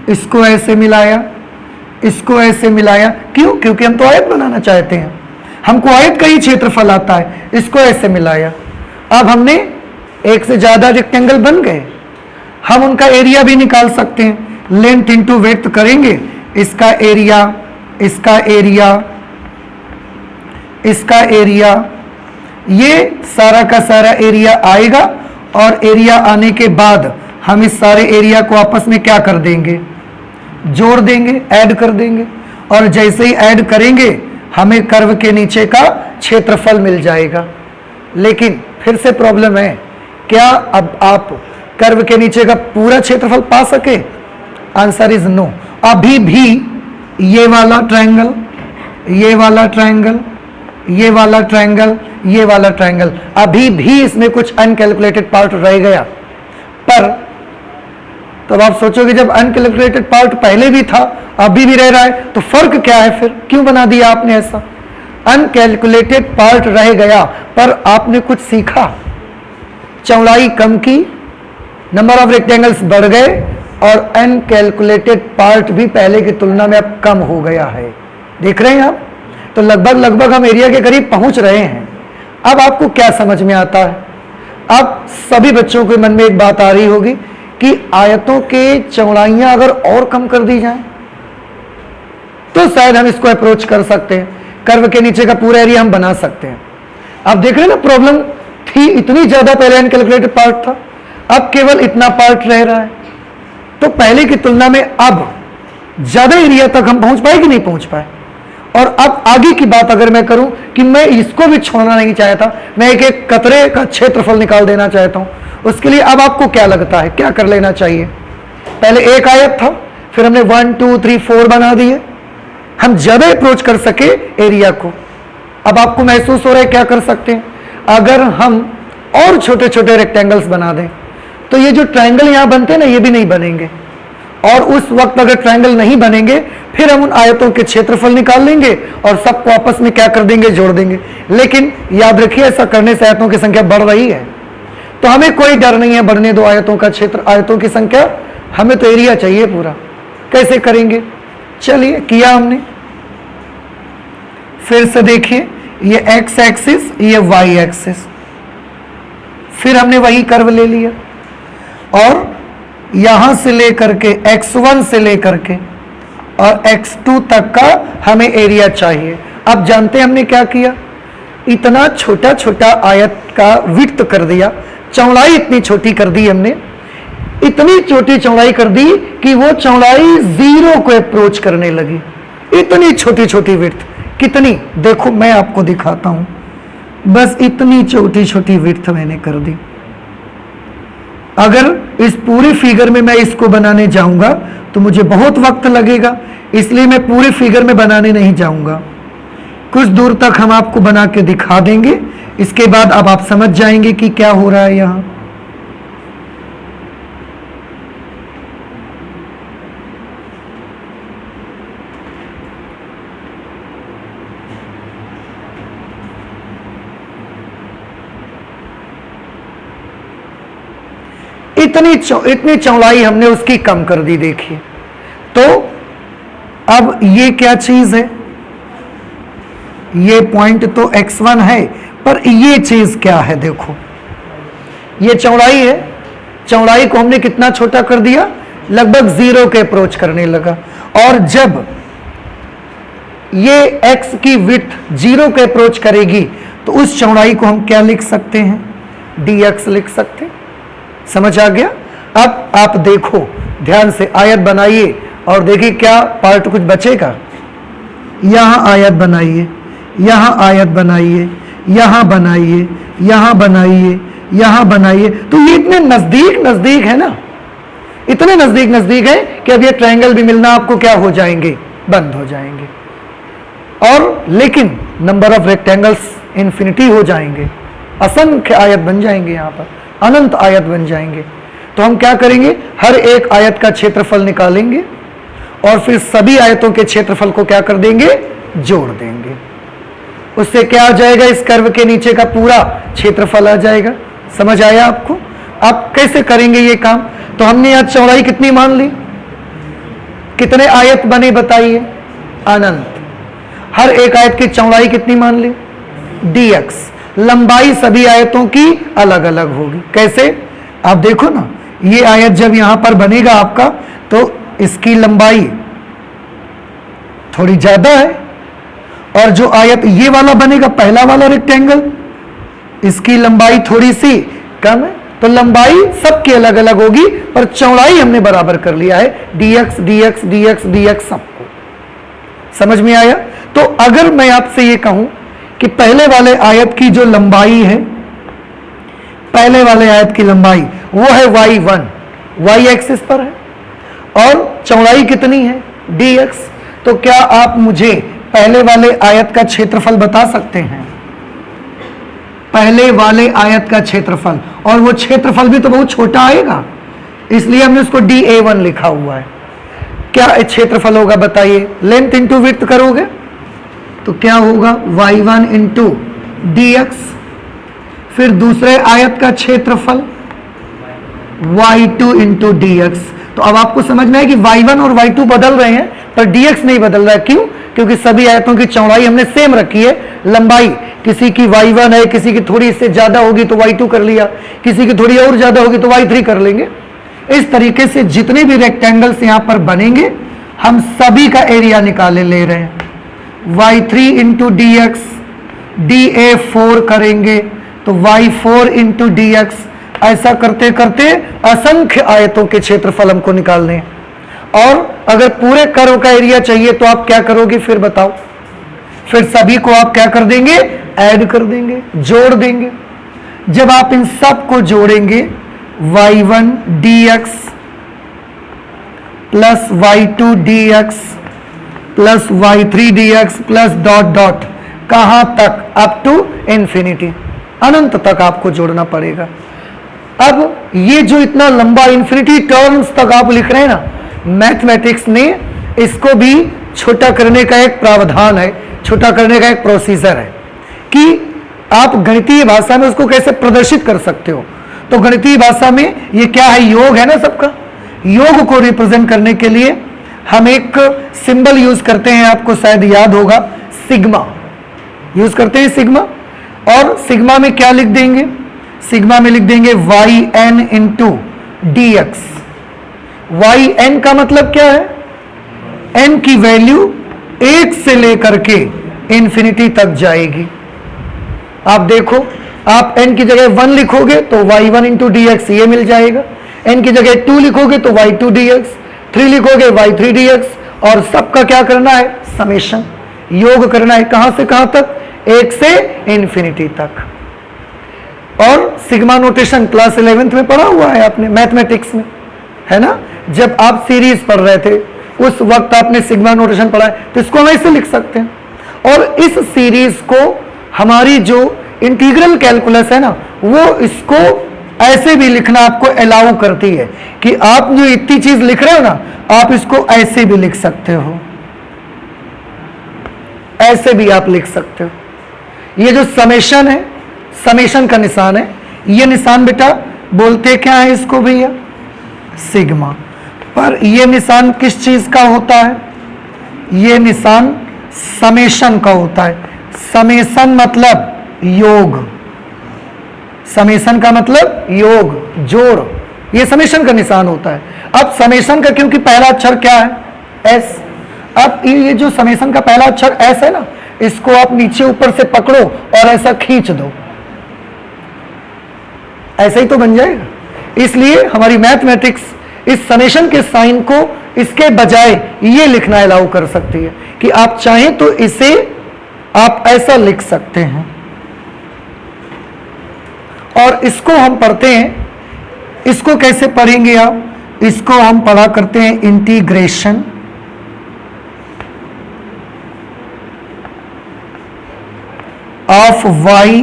इसको ऐसे मिलाया, इसको ऐसे मिलाया, क्यों? क्योंकि हम तो आयत बनाना चाहते हैं, हमको आयत का ही क्षेत्रफल आता है। इसको ऐसे मिलाया, अब हमने एक से ज्यादा रेक्टेंगल बन गए, हम उनका एरिया भी निकाल सकते हैं। लेंथ इंटू विड्थ करेंगे, इसका एरिया, इसका एरिया, इसका एरिया, ये सारा का सारा एरिया आएगा। और एरिया आने के बाद हम इस सारे एरिया को आपस में क्या कर देंगे? जोड़ देंगे, ऐड कर देंगे। और जैसे ही ऐड करेंगे हमें कर्व के नीचे का क्षेत्रफल मिल जाएगा। लेकिन फिर से प्रॉब्लम है, क्या अब आप कर्व के नीचे का पूरा क्षेत्रफल पा सके? Answer is no. अभी भी ये वाला ट्रायंगल, ये वाला ट्रायंगल, ये वाला ट्रायंगल, ये वाला ट्रायंगल, अभी भी इसमें कुछ अनकैलकुलेटेड पार्ट रह गया। पर तो आप सोचोगे जब अनकैलकुलेटेड पार्ट पहले भी था अभी भी रह रहा है, तो फर्क क्या है? फिर क्यों बना दिया आपने ऐसा? अनकैलकुलेटेड पार्ट रह गया, पर आपने कुछ सीखा, चौड़ाई कम की, नंबर ऑफ रेक्टेंगल्स बढ़ गए, और अनकैलकुलेटेड पार्ट भी पहले की तुलना में अब कम हो गया है। देख रहे हैं आप? तो लगभग हम एरिया के करीब पहुंच रहे हैं। अब आपको क्या समझ में आता है? अब सभी बच्चों के मन में एक बात आ रही होगी कि आयतों के चौड़ाइयां अगर और कम कर दी जाएं तो शायद हम इसको अप्रोच कर सकते हैं, कर्व के नीचे का पूरा एरिया हम बना सकते हैं। अब देख रहे हैं ना, प्रॉब्लम थी इतनी ज्यादा, पहले अनकैलकुलेटेड पार्ट था, अब केवल इतना पार्ट रह रहा है। तो पहले की तुलना में अब ज्यादा एरिया तक हम पहुंच पाए कि नहीं पहुंच पाए। और अब आगे की बात अगर मैं करूं कि मैं इसको भी छोड़ना नहीं चाहता, मैं एक एक कतरे का क्षेत्रफल निकाल देना चाहता हूं, उसके लिए अब आपको क्या लगता है क्या कर लेना चाहिए? पहले एक आयत था, फिर हमने 1 2 3 4 बना दिए, हम ज्यादा अप्रोच कर सके एरिया को। अब आपको महसूस हो रहा है क्या कर सकते हैं? अगर हम और छोटे छोटे रेक्टेंगल्स बना दें तो ये जो ट्रायंगल यहां बनते हैं ना, ये भी नहीं बनेंगे। और उस वक्त अगर ट्रायंगल नहीं बनेंगे, फिर हम उन आयतों के क्षेत्रफल निकाल लेंगे और सबको आपस में क्या कर देंगे? जोड़ देंगे। लेकिन याद रखिए, ऐसा करने से आयतों की संख्या बढ़ रही है, तो हमें कोई डर नहीं है, बढ़ने दो आयतों का क्षेत्र, आयतों की संख्या, हमें तो एरिया चाहिए पूरा। कैसे करेंगे? चलिए, किया हमने। फिर से देखिए, ये एक्स एक्सिस, ये वाई एक्सिस, फिर हमने वही कर्व ले लिया और यहां से लेकर के x1 से लेकर के और x2 तक का हमें एरिया चाहिए। अब जानते हैं हमने क्या किया? इतना छोटा छोटा आयत का विड्थ कर दिया, चौड़ाई इतनी छोटी कर दी हमने, इतनी छोटी चौड़ाई कर दी कि वो चौड़ाई 0 को अप्रोच करने लगी। इतनी छोटी छोटी विड्थ, कितनी? देखो मैं आपको दिखाता हूं, बस इतनी छोटी छोटी विड्थ मैंने कर दी। अगर इस पूरे फिगर में मैं इसको बनाने जाऊंगा तो मुझे बहुत वक्त लगेगा, इसलिए मैं पूरे फिगर में बनाने नहीं जाऊंगा। कुछ दूर तक हम आपको बना के दिखा देंगे, इसके बाद अब आप समझ जाएंगे कि क्या हो रहा है यहां। इतनी चौड़ाई हमने उसकी कम कर दी। देखिए, तो अब ये क्या चीज है? ये पॉइंट तो x1 है, पर ये चीज क्या है? देखो, ये चौड़ाई है, चौड़ाई को हमने कितना छोटा कर दिया? लगभग 0 के अप्रोच करने लगा। और जब ये x की विड्थ 0 के अप्रोच करेगी तो उस चौड़ाई को हम क्या लिख सकते हैं, dx लिख सकते हैं। समझ आ गया। अब आप देखो ध्यान से, आयत बनाइए और देखिए क्या पार्ट कुछ बचेगा। यहां आयत बनाइए, यहां आयत बनाइए, यहां बनाइए, यहां बनाइए, यहां बनाइए। तो ये इतने नजदीक नजदीक है ना, इतने नजदीक नजदीक है कि अब ये ट्रायंगल भी मिलना आपको क्या हो जाएंगे, बंद हो जाएंगे। और लेकिन नंबर ऑफ रेक्टेंगल्स इन्फिनिटी हो जाएंगे, असंख्य आयत बन जाएंगे, यहां पर अनंत आयत बन जाएंगे। तो हम क्या करेंगे, हर एक आयत का क्षेत्रफल निकालेंगे और फिर सभी आयतों के क्षेत्रफल को क्या कर देंगे, जोड़ देंगे। उससे क्या आ जाएगा, इस कर्व के नीचे का पूरा क्षेत्रफल आ जाएगा। समझ आया आपको। आप कैसे करेंगे ये काम। तो हमने यहां चौड़ाई कितनी मान ली, कितने आयत बने बताइए, अनंत। हर एक आयत की चौड़ाई कितनी मान ली, dx। लंबाई सभी आयतों की अलग अलग होगी। कैसे, आप देखो ना, ये आयत जब यहां पर बनेगा आपका तो इसकी लंबाई थोड़ी ज्यादा है, और जो आयत ये वाला बनेगा, पहला वाला रेक्टेंगल, इसकी लंबाई थोड़ी सी कम है। तो लंबाई सबकी अलग अलग होगी, पर चौड़ाई हमने बराबर कर लिया है, dx dx dx dx सबको। समझ में आया। तो अगर मैं आपसे ये कहूं कि पहले वाले आयत की जो लंबाई है, पहले वाले आयत की लंबाई वो है y1, y एक्सिस पर है, और चौड़ाई कितनी है, dx। तो क्या आप मुझे पहले वाले आयत का क्षेत्रफल बता सकते हैं, पहले वाले आयत का क्षेत्रफल। और वो क्षेत्रफल भी तो बहुत छोटा आएगा, इसलिए हमने उसको dA1 लिखा हुआ है। क्या क्षेत्रफल होगा बताइए, लेंथ इंटू विड्थ करोगे तो क्या होगा, y1 इंटू dx। फिर दूसरे आयत का क्षेत्रफल y2 इंटू dx। तो अब आपको समझ में है कि y1 और y2 बदल रहे हैं, पर dx नहीं बदल रहा है। क्यों, क्योंकि सभी आयतों की चौड़ाई हमने सेम रखी है। लंबाई किसी की y1 है, किसी की थोड़ी इससे ज्यादा होगी तो y2 कर लिया, किसी की थोड़ी और ज्यादा होगी तो y3 कर लेंगे। इस तरीके से जितने भी रेक्टेंगल्स यहां पर बनेंगे हम सभी का एरिया निकाले ले रहे हैं। y3 इंटू dx, dA4 करेंगे तो y4 इंटू dx। ऐसा करते करते असंख्य आयतों के क्षेत्रफल हमको निकालने हैं। और अगर पूरे कर्व का एरिया चाहिए तो आप क्या करोगे फिर बताओ, फिर सभी को आप क्या कर देंगे, ऐड कर देंगे, जोड़ देंगे। जब आप इन सब को जोड़ेंगे, y1 dx plus y2 dx plus y3 dx plus dot dot, कहां तक, अप टू इंफिनिटी, अनंत तक आपको जोड़ना पड़ेगा। अब ये जो इतना लंबा इंफिनिटी टर्म्स तक आप लिख रहे हैं ना, मैथमेटिक्स ने इसको भी छोटा करने का एक प्रावधान है, छोटा करने का एक प्रोसीजर है कि आप गणितीय भाषा में उसको कैसे प्रदर्शित कर सकते हो। तो गणितीय भाषा में ये क्या है, योग है ना सबका। योग को रिप्रेजेंट करने के लिए हम एक सिंबल यूज करते हैं, आपको शायद याद होगा, सिग्मा यूज करते हैं, सिग्मा। और सिग्मा में क्या लिख देंगे, सिग्मा में लिख देंगे yn इंटू dx। yn का मतलब क्या है, n की वैल्यू 1 से लेकर के इंफिनिटी तक जाएगी। आप देखो, आप n की जगह 1 लिखोगे तो y1 इंटू dx ये मिल जाएगा, n की जगह 2 लिखोगे तो y2 dx, 3 लिखोगे y3 dx, और सबका क्या करना है, समेशन, योग करना है। कहां से कहां तक, 1 से इंफिनिटी तक। और सिग्मा नोटेशन क्लास 11th में पढ़ा हुआ है आपने, मैथमेटिक्स में, है ना। जब आप सीरीज पढ़ रहे थे उस वक्त आपने सिग्मा नोटेशन पढ़ा है, तो इसको हम ऐसे लिख सकते हैं। और इस सीरीज को हमारी जो इंटीग्रल कैलकुलस है ना, वो इसको ऐसे भी लिखना आपको अलाउ करती है कि आप जो इतनी चीज लिख रहे हो ना, आप इसको ऐसे भी लिख सकते हो, ऐसे भी आप लिख सकते हो। ये जो समेशन है, समेशन का निशान है, ये निशान बेटा बोलते क्या है इसको भैया, सिग्मा। पर ये निशान किस चीज का होता है, ये निशान समेशन का होता है। समेशन मतलब योग, समेशन का मतलब योग, जोड़, ये समेशन का निशान होता है। अब समेशन का क्योंकि पहला अक्षर क्या है, एस, अब ये जो समेशन का पहला अक्षर एस है ना, इसको आप नीचे ऊपर से पकड़ो और ऐसा खींच दो, ऐसे ही तो बन जाएगा। इसलिए हमारी मैथमेटिक्स इस समेशन के साइन को इसके बजाय ये लिखना अलाउ कर सकती है कि आप चाहें तो इसे आप ऐसा लिख सकते हैं। और इसको हम पढ़ते हैं, इसको कैसे पढ़ेंगे आप, इसको हम पढ़ा करते हैं integration of y,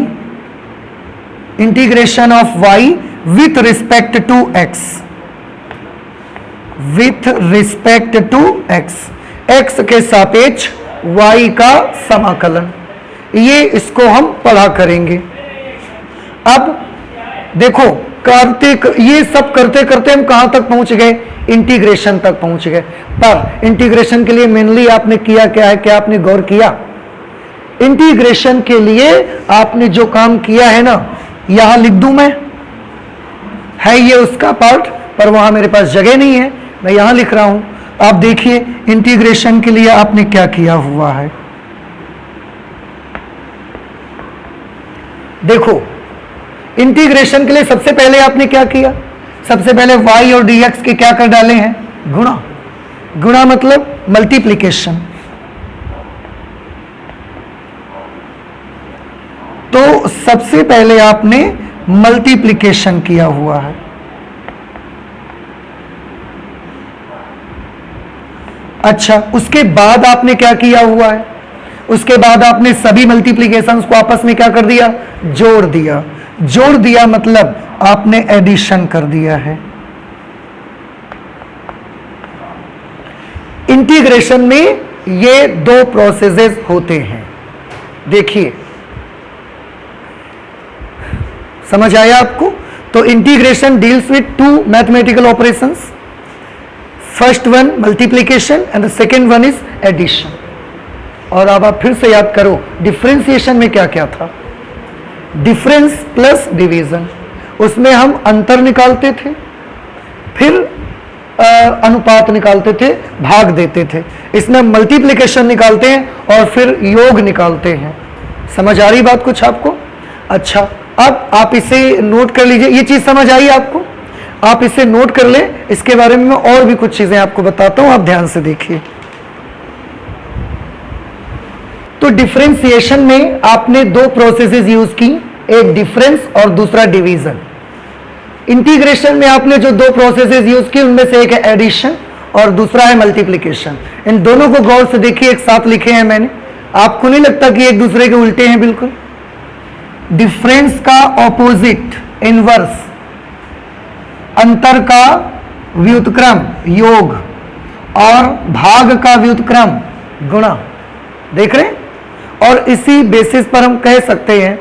integration of y with respect to x, with respect to x, x के सापेक्ष वाई का समाकलन, ये इसको हम पढ़ा करेंगे। अब देखो ये सब करते करते हम कहां तक पहुंच गए, इंटीग्रेशन तक पहुंच गए। पर इंटीग्रेशन के लिए मेनली आपने किया क्या है, क्या आपने गौर किया? इंटीग्रेशन के लिए आपने जो काम किया है ना, यहां लिख दूं मैं, है ये उसका पार्ट, पर वहां मेरे पास जगह नहीं है, मैं यहां लिख रहा हूं। आप देखिए इंटीग्रेशन के लिए आपने क्या किया हुआ है। देखो इंटीग्रेशन के लिए सबसे पहले आपने क्या किया, सबसे पहले y और dx के क्या कर डाले हैं, गुणा। गुणा मतलब मल्टीप्लिकेशन। तो सबसे पहले आपने मल्टीप्लिकेशन किया हुआ है। अच्छा, उसके बाद आपने क्या किया हुआ है, उसके बाद आपने सभी मल्टीप्लिकेशंस को आपस में क्या कर दिया, जोड़ दिया। जोड़ दिया मतलब आपने एडिशन कर दिया है। इंटीग्रेशन में ये दो प्रोसेसेस होते हैं। देखिए समझ आया आपको? तो integration deals with two mathematical operations, first one multiplication and the second one is addition. और अब आप फिर से याद करो डिफरेंशिएशन में क्या क्या था, डिफरेंस प्लस डिवीजन, उसमें हम अंतर निकालते थे, फिर अनुपात निकालते थे, भाग देते थे। इसमें मल्टीप्लिकेशन निकालते हैं और फिर योग निकालते हैं। समझ आ रही बात कुछ आपको? अच्छा, अब आप इसे नोट कर लीजिए, ये चीज समझ आई आपको? आप इसे नोट कर ले, इसके बारे में मैं और भी कुछ चीजें आपको बताता हूं, आप ध्यान से देखिए। तो डिफरेंशिएशन में आपने दो प्रोसेसेस यूज की, एक डिफरेंस और दूसरा डिवीजन। इंटीग्रेशन में आपने जो दो प्रोसेसेस यूज की उनमें से एक है एडिशन और दूसरा है मल्टीप्लिकेशन। इन दोनों को गौर से देखिए, एक साथ लिखे हैं मैंने, आपको नहीं लगता कि एक दूसरे के उल्टे हैं? बिल्कुल। डिफरेंस का ऑपोजिट इनवर्स, अंतर का व्युत्क्रम योग और भाग का व्युत्क्रम गुणा। देख रहे हैं? और इसी बेसिस पर हम कह सकते हैं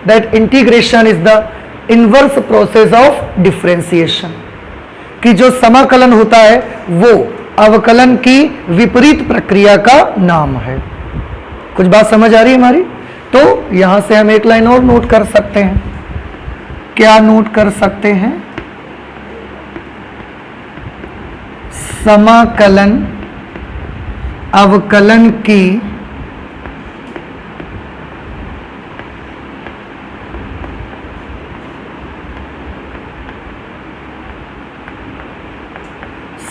that integration is the inverse process of differentiation, कि जो समाकलन होता है वो अवकलन की विपरीत प्रक्रिया का नाम है। कुछ बात समझ आ रही है हमारी? तो यहां से हम एक लाइन और नोट कर सकते हैं। क्या नोट कर सकते हैं? समाकलन अवकलन की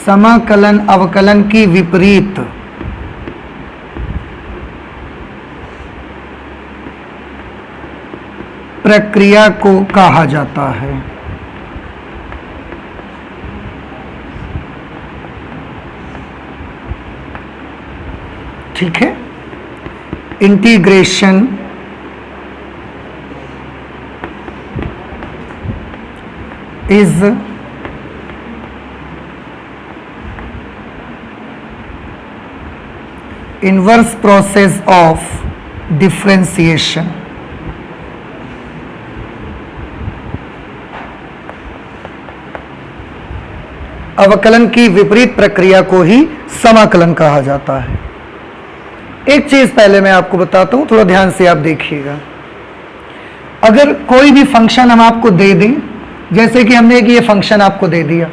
समाकलन अवकलन की विपरीत प्रक्रिया को कहा जाता है। ठीक है? Integration is inverse process of differentiation। अवकलन की विपरीत प्रक्रिया को ही समाकलन कहा जाता है। एक चीज पहले मैं आपको बताता हूं, थोड़ा ध्यान से आप देखिएगा। अगर कोई भी फंक्शन हम आपको दे दें, जैसे कि हमने एक ये फंक्शन आपको दे दिया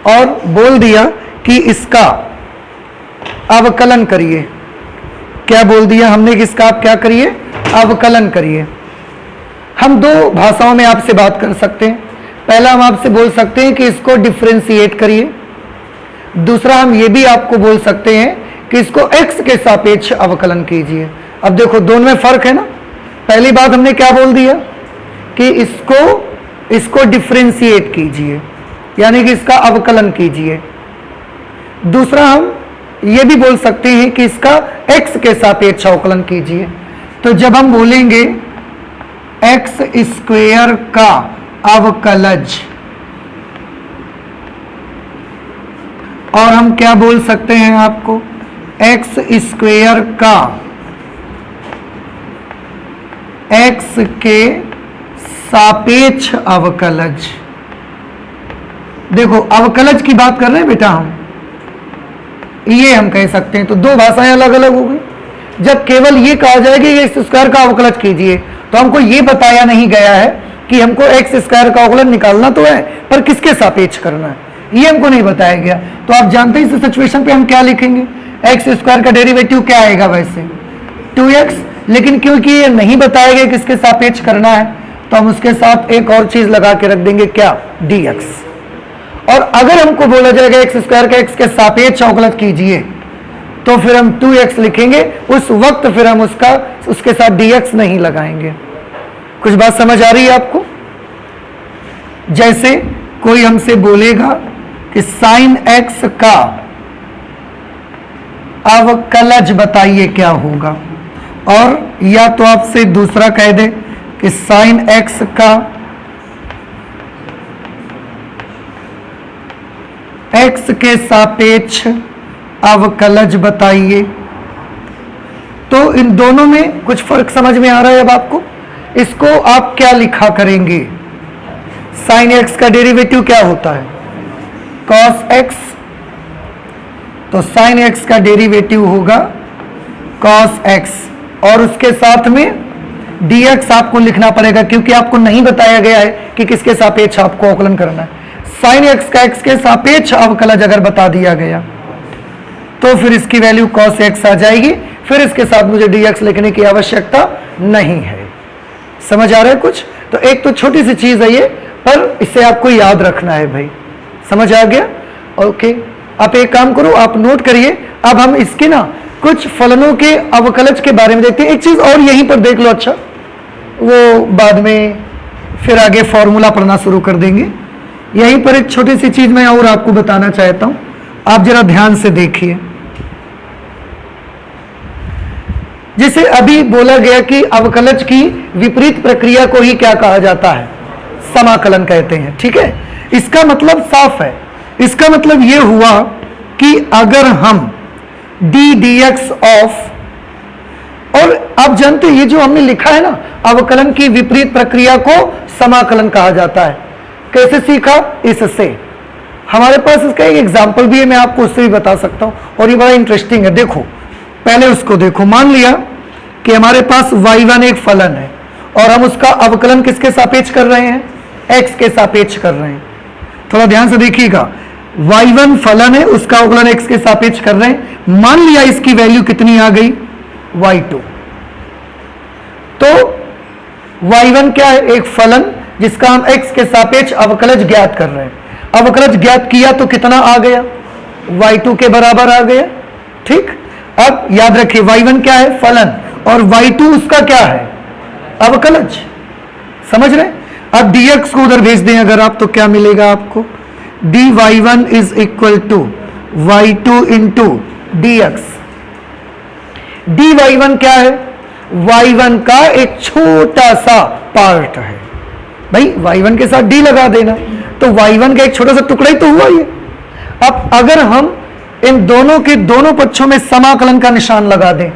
और बोल दिया कि इसका अवकलन करिए। क्या बोल दिया हमने कि इसका आप क्या करिए, अवकलन करिए। हम दो भाषाओं में आपसे बात कर सकते हैं। पहला हम आपसे बोल सकते हैं कि इसको डिफरेंशिएट करिए। दूसरा हम ये भी आपको बोल सकते हैं कि इसको x के सापेक्ष अवकलन कीजिए। अब देखो दोनों में फर्क है ना। पहली बात हमने क्या बोल दिया कि इसको डिफरेंशिएट कीजिए, यानी कि इसका अवकलन कीजिए। दूसरा हम ये भी बोल सकते हैं कि इसका x के सापेक्ष अवकलन कीजिए। तो जब हम बोलेंगे x स्क्वायर का अवकलज, और हम क्या बोल सकते हैं आपको, x स्क्वायर का x के सापेक्ष अवकलज। देखो अवकलज की बात कर रहे हैं बेटा हम, ये हम कह सकते हैं। तो दो भाषाएं अलग अलग हो गई। जब केवल ये कहा जाएगा कि एक्स स्क्वायर का अवकलज कीजिए, तो हमको ये बताया नहीं गया है कि हमको एक्स स्क्वायर का अवकलन निकालना तो है, पर किसके सापेक्ष करना है, ये हमको नहीं बताया गया। तो आप जानते हैं इस सिचुएशन पे हम क्या लिखेंगे, एक्स स्क्वायर का डेरिवेटिव क्या आएगा वैसे 2x, लेकिन क्योंकि ये नहीं बताया गया किसके सापेक्ष करना है, तो हम उसके साथ एक और चीज लगा के रख देंगे, क्या, dx। और अगर हमको बोला जाएगा एक्स स्क्वायर का एक्स के सापेक्ष अवकलन कीजिए, तो फिर हम 2x लिखेंगे। उस वक्त फिर हम उसके साथ dx नहीं लगाएंगे। कुछ बात समझ आ रही है आपको? जैसे कोई हमसे बोलेगा कि साइन x का अवकलज बताइए क्या होगा, और या तो आपसे दूसरा कह दे कि साइन x का x के सापेक्ष अवकलज बताइए। तो इन दोनों में कुछ फर्क समझ में आ रहा है अब आपको? इसको आप क्या लिखा करेंगे, साइन x का डेरिवेटिव क्या होता है, cos x। तो साइन x का डेरिवेटिव होगा cos x, और उसके साथ में dx आपको लिखना पड़ेगा, क्योंकि आपको नहीं बताया गया है कि किसके सापेक्ष आपको अवकलन करना है। साइन x का x के सापेक्ष अवकलज अगर बता दिया गया, तो फिर इसकी वैल्यू cos x आ जाएगी। फिर इसके साथ मुझे dx लिखने की आवश्यकता नहीं है। समझ आ रहा है कुछ? तो एक तो छोटी सी चीज है ये, पर इसे आपको याद रखना है भाई। समझ आ गया? ओके, आप एक काम करो, आप नोट करिए। अब हम इसके ना कुछ फलनों के अवकलज के बारे में देखते हैं। एक चीज और यहीं पर देख लो, अच्छा वो बाद में फिर आगे फॉर्मूला पढ़ना शुरू कर देंगे। यहीं पर एक छोटी सी चीज मैं और आपको बताना चाहता हूं, आप जरा ध्यान से देखिए। जिसे अभी बोला गया कि अवकलज की विपरीत प्रक्रिया को ही क्या कहा जाता है, समाकलन कहते हैं। ठीक है, इसका मतलब साफ है। इसका मतलब यह हुआ कि अगर हम dx ऑफ, और आप जानते हैं ये जो हमने लिखा है ना, अवकलन की विपरीत प्रक्रिया को समाकलन कहा जाता है। कैसे सीखा? इससे। हमारे पास इसका एक एग्जाम्पल भी है, मैं आपको उससे भी बता सकता हूं, और ये बड़ा इंटरेस्टिंग है। देखो पहले उसको देखो। मान लिया कि हमारे पास y1 एक फलन है, और हम उसका अवकलन किसके सापेक्ष कर रहे हैं, x के सापेक्ष कर रहे हैं। थोड़ा ध्यान से देखिएगा, y1 फलन है, उसका अवकलन x के सापेक्ष कर रहे हैं। मान लिया इसकी वैल्यू कितनी आ गई, y2। तो y1 क्या है, एक फलन जिसका हम x के सापेक्ष अवकलज ज्ञात कर रहे हैं। अवकलज ज्ञात किया तो कितना आ गया, y2 के बराबर आ गया। ठीक, अब याद रखिए y1 क्या है, फलन, और y2 उसका क्या है, अवकलज। समझ रहे? अब dx को उधर भेज दें अगर आप, तो क्या मिलेगा आपको, dy1 is equal to y2 into dx। dy1 क्या है, y1 का एक छोटा सा पार्ट है। भाई y1 के साथ d लगा देना, तो y1 का एक छोटा सा टुकड़ा ही तो हुआ ये। अब अगर हम इन दोनों के दोनों पक्षों में समाकलन का निशान लगा दें,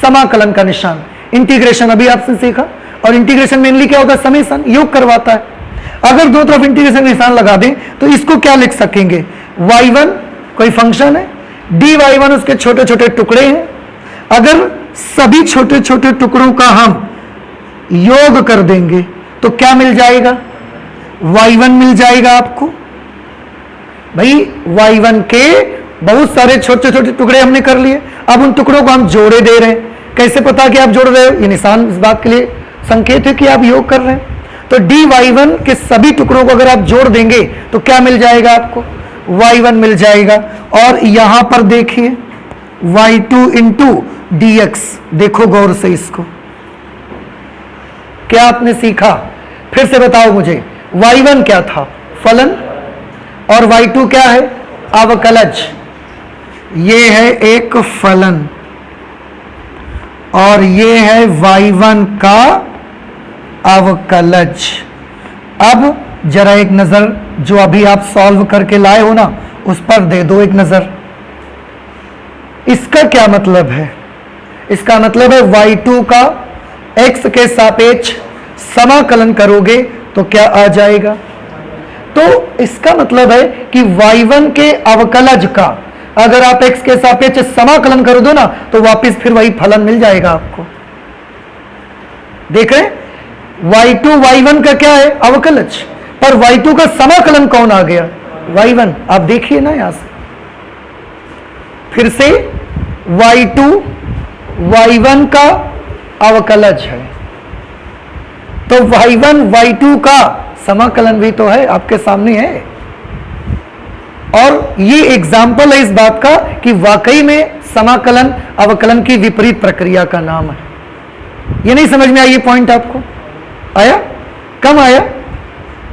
समाकलन का निशान, इंटीग्रेशन अभी आपसे सीखा, और इंटीग्रेशन मेनली क्या होता है, समेशन, योग करवाता है। अगर दो तरफ इंटीग्रेशन का निशान लगा दें, तो इसको क्या लिख सकेंगे, y1 कोई फंक्शन है, dy1 उसके छोटे छोटे टुकड़े हैं। अगर सभी छोटे छोटे टुकड़ों का हम योग कर देंगे तो क्या मिल जाएगा, y1 मिल जाएगा आपको। भाई y1 के बहुत सारे छोटे छोटे टुकड़े हमने कर लिए, अब उन टुकड़ों को हम जोड़े दे रहे हैं। कैसे पता कि आप जोड़ रहे हो? ये निशान इस बात के लिए संकेत है कि आप योग कर रहे हैं। तो dy1 के सभी टुकड़ों को अगर आप जोड़ देंगे तो क्या मिल जाएगा आपको? y1 मिल जाएगा। और यहां पर देखिए y2 इंटू dx, देखो गौर से इसको, क्या आपने सीखा? फिर से बताओ मुझे, y1 क्या था? फलन, और y2 क्या है? अवकलज। ये है एक फलन और ये है y1 का अवकलज। अब जरा एक नजर जो अभी आप सॉल्व करके लाए हो ना, उस पर दे दो एक नजर। इसका क्या मतलब है? इसका मतलब है y2 का x के सापेक्ष समाकलन करोगे तो क्या आ जाएगा? तो इसका मतलब है कि y1 के अवकलज का अगर आप x के सापेक्ष समाकलन कर दो ना, तो वापस फिर वही फलन मिल जाएगा आपको। देख रहे हैं? y2 y1 का क्या है? अवकलज। पर y2 का समाकलन कौन आ गया? y1। आप देखिए ना यहां से फिर से, y2 y1 का अवकलज है, तो y1 y2 का समाकलन भी तो है, आपके सामने है। और ये एग्जाम्पल है इस बात का कि वाकई में समाकलन अवकलन की विपरीत प्रक्रिया का नाम है। ये नहीं समझ में आई? ये पॉइंट आपको आया? कम आया?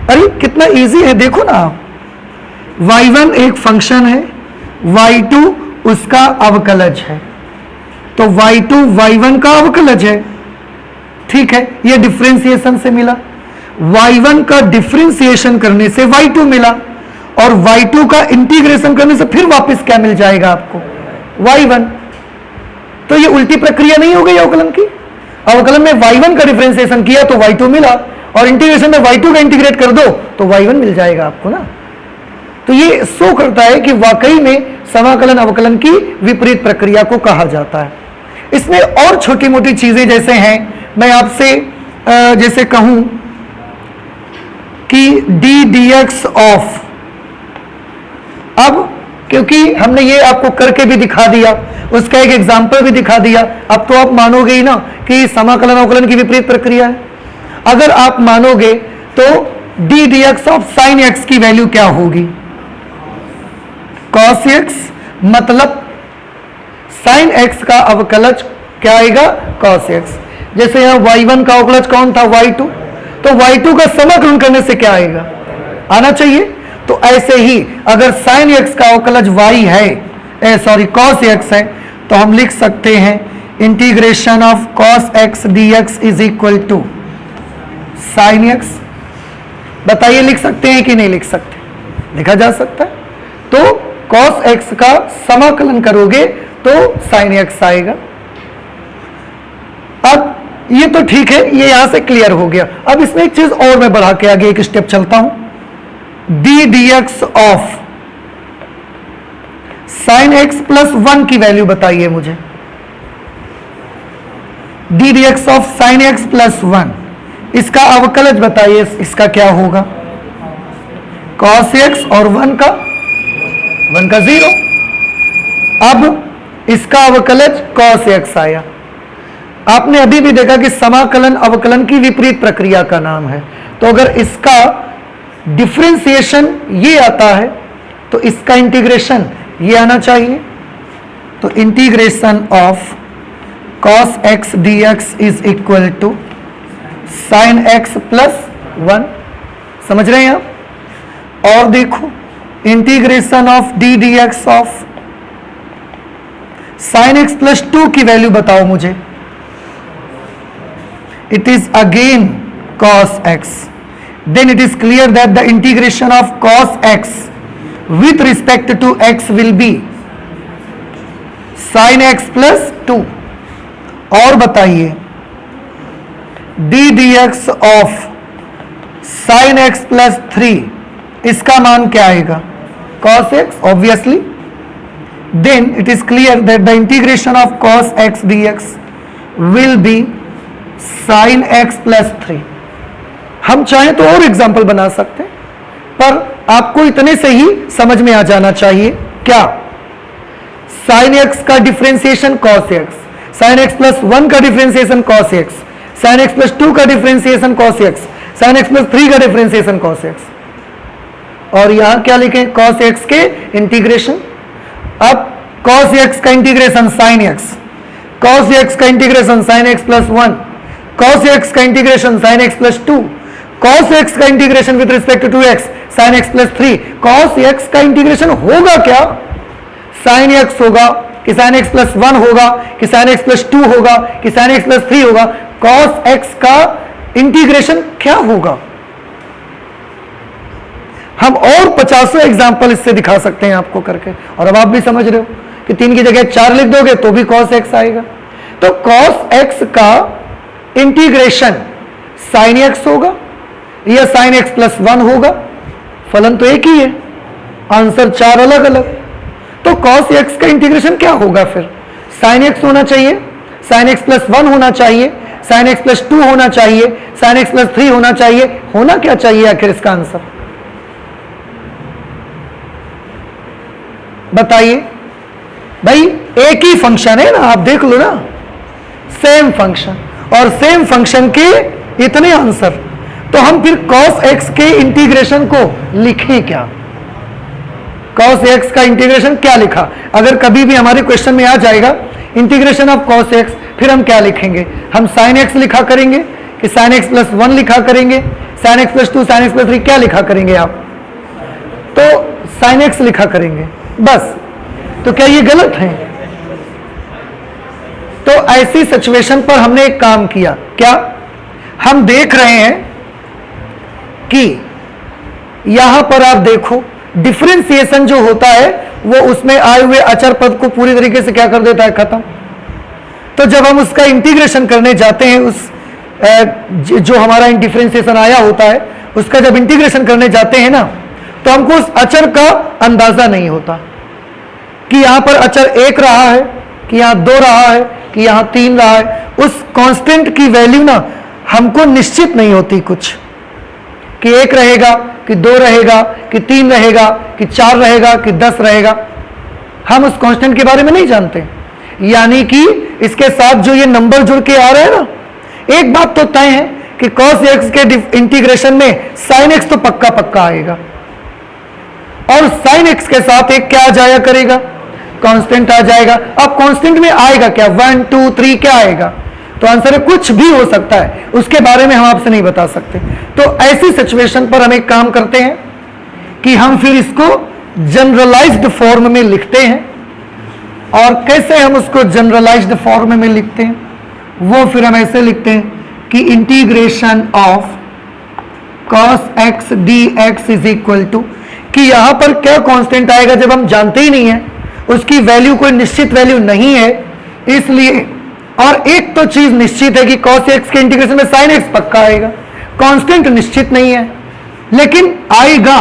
अरे कितना इजी है, देखो ना। y1 एक फंक्शन है, y2 उसका अवकलज है, तो y2 y1 का अवकलज है। ठीक है, ये डिफरेंशिएशन से मिला। y1 का डिफरेंशिएशन करने से y2 मिला, और y2 का इंटीग्रेशन करने से फिर वापस क्या मिल जाएगा आपको? y1। तो ये उल्टी प्रक्रिया नहीं हो गई अवकलन की? अवकलन में y1 का डिफरेंशिएशन किया तो y2 मिला, और इंटीग्रेशन में y2 का इंटीग्रेट कर दो तो y1 मिल जाएगा आपको ना। तो ये शो करता है कि वाकई में समाकलन अवकलन की विपरीत प्रक्रिया को कहा जाता है। इसमें और छोटी मोटी चीजें जैसे हैं, मैं आपसे जैसे कहूं कि d dx ऑफ, अब क्योंकि हमने ये आपको करके भी दिखा दिया, उसका एक एग्जाम्पल भी दिखा दिया, अब तो आप मानोगे ही ना कि समाकलन अवकलन की विपरीत प्रक्रिया है। अगर आप मानोगे तो d dx of sine x की वैल्यू क्या होगी? cos x, मतलब साइन x का अवकलज क्या आएगा? cos x। जैसे यहां y1 का अवकलज कौन था? y2, तो y2 का समाकलन करने से क्या आएगा? आना चाहिए। तो ऐसे ही अगर साइन x का अवकलज y है, सॉरी cos x है, तो हम लिख सकते हैं integration of cos x dx is equal to sine x। बताइए लिख सकते हैं कि नहीं लिख सकते? लिखा जा सकता है। तो cos x का समाकलन करोगे तो sin x आएगा। अब ये तो ठीक है, ये यहां से क्लियर हो गया। अब इसमें एक चीज और मैं बढ़ा के आगे एक स्टेप चलता हूं। d dx ऑफ sin x प्लस 1 की वैल्यू बताइए मुझे। d dx ऑफ sin x प्लस 1, इसका अवकलज बताइए, इसका क्या होगा? cos x और 1 का 0। अब इसका अवकलज cos x आया। आपने अभी भी देखा कि समाकलन अवकलन की विपरीत प्रक्रिया का नाम है। तो अगर इसका डिफरेंशिएशन ये आता है तो इसका इंटीग्रेशन ये आना चाहिए। तो integration of cos x dx is equal to sin x plus 1। समझ रहे हैं आप? और देखो इंटीग्रेशन ऑफ d dx ऑफ sin x प्लस 2 की वैल्यू बताओ मुझे। It is again cos x. Then it is clear that the integration of cos x with respect to x will be sin x plus 2। और बताइए d dx of sin x plus 3, इसका मान क्या आएगा? cos x obviously। Then it is clear that the integration of cos x dx will be sin x plus 3। हम चाहें तो और एग्जाम्पल बना सकते हैं, पर आपको इतने से ही समझ में आ जाना चाहिए। क्या? साइन एक्स का differentiation cos X, sine x plus 1 का differentiation cos X, sine x plus 2 का differentiation cos X, sine x plus 3 का डिफरेंशिएशन कॉस एक्स, और यहां क्या लिखें? कॉस एक्स के इंटीग्रेशन। अब कॉस एक्स का integration sine X, cos x का integration sine x plus 1, cos x का integration sine x plus 2, cos x का integration with respect to x sine x plus 3। Cos x का इंटीग्रेशन होगा क्या? साइन एक्स होगा कि साइन एक्स प्लस 1 होगा कि साइन एक्स प्लस 2 होगा कि साइन एक्स प्लस 3 होगा? कॉस एक्स का इंटीग्रेशन क्या होगा? हम और 50 एग्जाम्पल इससे दिखा सकते हैं आपको करके, और अब आप भी समझ रहे हो कि 3 की जगह 4 लिख दोगे तो भी कॉस एक्स आएगा। तो कॉस एक्स का इंटीग्रेशन साइन एक्स होगा या साइन एक्स प्लस 1 होगा? फलन तो एक ही है, आंसर 4 अलग अलग। तो कॉस एक्स का इंटीग्रेशन क्या होगा फिर? साइन एक्स होना चाहिए, साइन एक्स प्लस 1 होना चाहिए, साइन एक्स प्लस 2 होना चाहिए, साइन एक्स प्लस 3 होना चाहिए। होना क्या चाहिए आखिर इसका आंसर? बताइए भाई, एक ही फंक्शन है ना, आप देख लो ना, सेम फंक्शन और सेम फंक्शन के इतने आंसर, तो हम फिर cos x के इंटीग्रेशन को लिखें क्या? cos x का इंटीग्रेशन क्या लिखा? अगर कभी भी हमारे क्वेश्चन में आ जाएगा इंटीग्रेशन ऑफ cos x, फिर हम क्या लिखेंगे? हम sin x लिखा करेंगे कि sin x प्लस 1 लिखा करेंगे, sin x plus 2, sin x plus 3, क्या लिखा करेंगे आप? तो sin x लिखा करेंगे बस। तो क्या ये गलत है? तो ऐसी सिचुएशन पर हमने एक काम किया। क्या? हम देख रहे हैं कि यहां पर आप देखो डिफरेंशिएशन जो होता है वो उसमें आए हुए अचर पद को पूरी तरीके से क्या कर देता है? खत्म। तो जब हम उसका इंटीग्रेशन करने जाते हैं, उस जो हमारा डिफरेंशिएशन आया होता है उसका जब इंटीग्रेशन करने जाते हैं ना, तो हमको उस अचर का अंदाजा नहीं होता कि यहां पर अचर 1 रहा है कि यहां 2 रहा है कि यहां 3 रहा है। उस कांस्टेंट की वैल्यू ना हमको निश्चित नहीं होती कुछ, कि 1 रहेगा कि 2 रहेगा कि 3 रहेगा कि 4 रहेगा कि 10 रहेगा। हम उस कांस्टेंट के बारे में नहीं जानते। यानी कि इसके साथ जो ये नंबर जुड़ के आ रहे हैं ना, एक बात तो तय है कि cos x के इंटीग्रेशन में sin x तो पक्का पक्का आएगा, और sin x के साथ एक क्या आ जाया करेगा? कांस्टेंट आ जाएगा। अब कांस्टेंट में आएगा क्या? 1 2 3 क्या आएगा? तो आंसर है कुछ भी हो सकता है, उसके बारे में हम आपसे नहीं बता सकते। तो ऐसी सिचुएशन पर हम एक काम करते हैं कि हम फिर इसको जनरलाइज्ड फॉर्म में लिखते हैं। और कैसे हम उसको जनरलाइज्ड फॉर्म में लिखते हैं? वो फिर हम ऐसे लिखते हैं कि integration of cos x dx is equal to, कि यहां पर क्या कांस्टेंट आएगा जब हम जानते ही नहीं है, उसकी वैल्यू कोई निश्चित वैल्यू नहीं है, इसलिए। और एक तो चीज निश्चित है कि cos x के इंटीग्रेशन में sin x पक्का आएगा, कांस्टेंट निश्चित नहीं है लेकिन आएगा।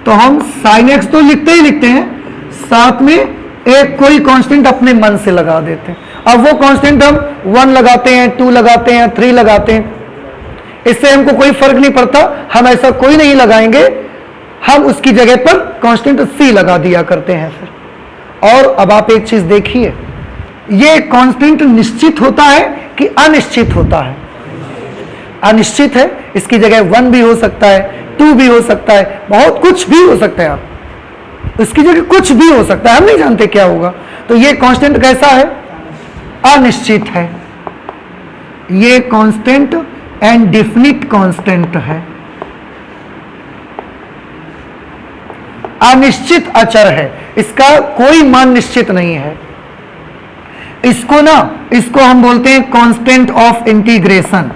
तो हम sin x तो लिखते ही लिखते हैं, साथ में एक कोई कांस्टेंट अपने मन से लगा देते हैं। अब वो कांस्टेंट हम 1 लगाते हैं, 2 लगाते हैं, 3 लगाते हैं, इससे हमको कोई फर्क नहीं पड़ता। हम ऐसा कोई नहीं लगाएंगे, हम उसकी जगह पर कांस्टेंट c लगा दिया करते हैं फिर। और अब आप एक चीज देखिए, ये कांस्टेंट निश्चित होता है कि अनिश्चित होता है? अनिश्चित है, इसकी जगह 1 भी हो सकता है, 2 भी हो सकता है, बहुत कुछ भी हो सकता है। आप इसकी जगह कुछ भी हो सकता है, हम नहीं जानते क्या होगा। तो ये कांस्टेंट कैसा है? अनिश्चित है। ये कांस्टेंट इंडेफिनिट कांस्टेंट है, अनिश्चित अचर है, इसका कोई मान निश्चित नहीं है। इसको हम बोलते हैं कांस्टेंट ऑफ इंटीग्रेशन।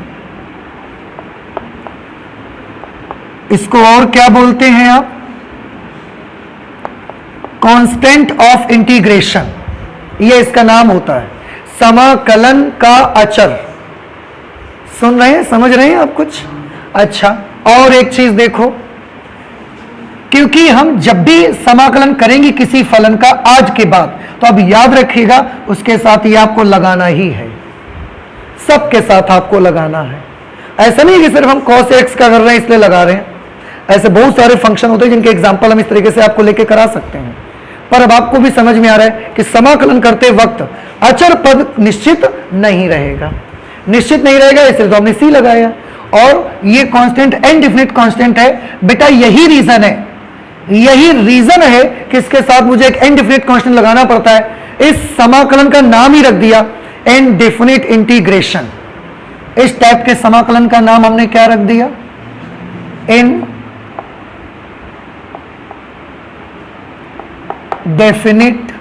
इसको और क्या बोलते हैं आप? कांस्टेंट ऑफ इंटीग्रेशन, ये इसका नाम होता है, समाकलन का अचर। सुन रहे हैं, समझ रहे हैं आप कुछ? अच्छा, और एक चीज देखो, क्योंकि हम जब भी समाकलन करेंगे किसी फलन का आज के बाद, तो अब याद रखिएगा उसके साथ ये आपको लगाना ही है, सबके साथ आपको लगाना है। ऐसा नहीं है कि सिर्फ हम cos x का कर रहे हैं इसलिए लगा रहे हैं, ऐसे बहुत सारे फंक्शन होते हैं जिनके एग्जाम्पल हम इस तरीके से आपको लेके करा सकते हैं। पर अब आपको भी समझ में आ रहा है कि समाकलन करते वक्त अचर पद निश्चित नहीं रहेगा, निश्चित नहीं रहेगा, इसलिए तो हमने सी लगाया। और ये कांस्टेंट इनडेफिनिट कांस्टेंट है बेटा, यही रीजन है, यही रीजन है कि इसके साथ मुझे एक इनडेफिनिट कांस्टेंट लगाना पड़ता है। इस समाकलन का नाम ही रख दिया इनडेफिनिट इंटीग्रेशन। इस टाइप के समाकलन का नाम हमने क्या रख दिया? Indefinite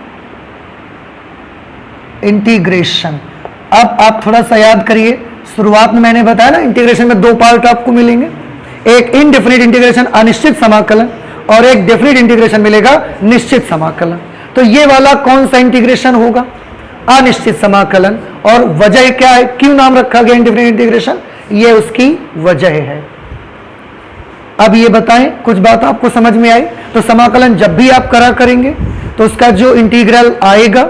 integration. अब आप थोड़ा सा याद करिए, शुरुआत में मैंने बताया ना इंटीग्रेशन में दो पार्ट आपको मिलेंगे, एक इनडेफिनिट इंटीग्रेशन अनिश्चित समाकलन और एक डेफिनिट इंटीग्रेशन मिलेगा निश्चित समाकलन। तो ये वाला कौन सा इंटीग्रेशन होगा? अनिश्चित समाकलन। और वजह क्या है, क्यों नाम रखा गया इनडेफिनिट इंटीग्रेशन? ये उसकी वजह है। अब ये बताएं, कुछ बात आपको समझ में आई? तो समाकलन जब भी आप करा करेंगे तो उसका जो इंटीग्रल आएगा,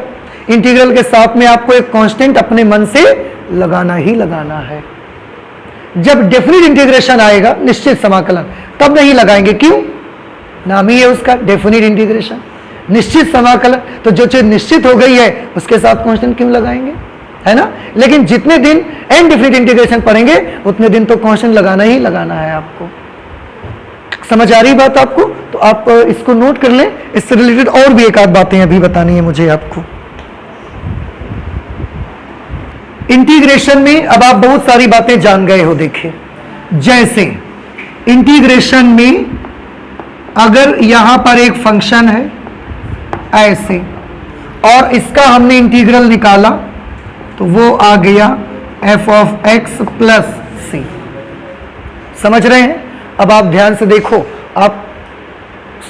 इंटीग्रल के साथ में आपको एक कांस्टेंट अपने मन से लगाना ही लगाना है। जब डेफिनिट इंटीग्रेशन आएगा निश्चित समाकलन तब नहीं लगाएंगे, क्यों? नाम ही है उसका डेफिनिट इंटीग्रेशन। निश्चित समाकलन, तो जो चीज निश्चित हो गई है उसके साथ कांस्टेंट क्यों लगाएंगे, है ना? लेकिन जितने दिन इनडेफिनिट इंटीग्रेशन पढ़ेंगे उतने दिन तो कांस्टेंट लगाना ही लगाना है आपको। समझ आ रही बात आपको? तो आप इसको नोट कर लें, इससे रिलेटेड और भी एक आध बातें अभी बतानी है मुझे आपको। इंटीग्रेशन में अब आप बहुत सारी बातें जान गए हो। देखिए, जैसे इंटीग्रेशन में अगर यहां पर एक फंक्शन है ऐसे और इसका हमने इंटीग्रल निकाला तो वो आ गया f ऑफ x प्लस सी। समझ रहे हैं? अब आप ध्यान से देखो, आप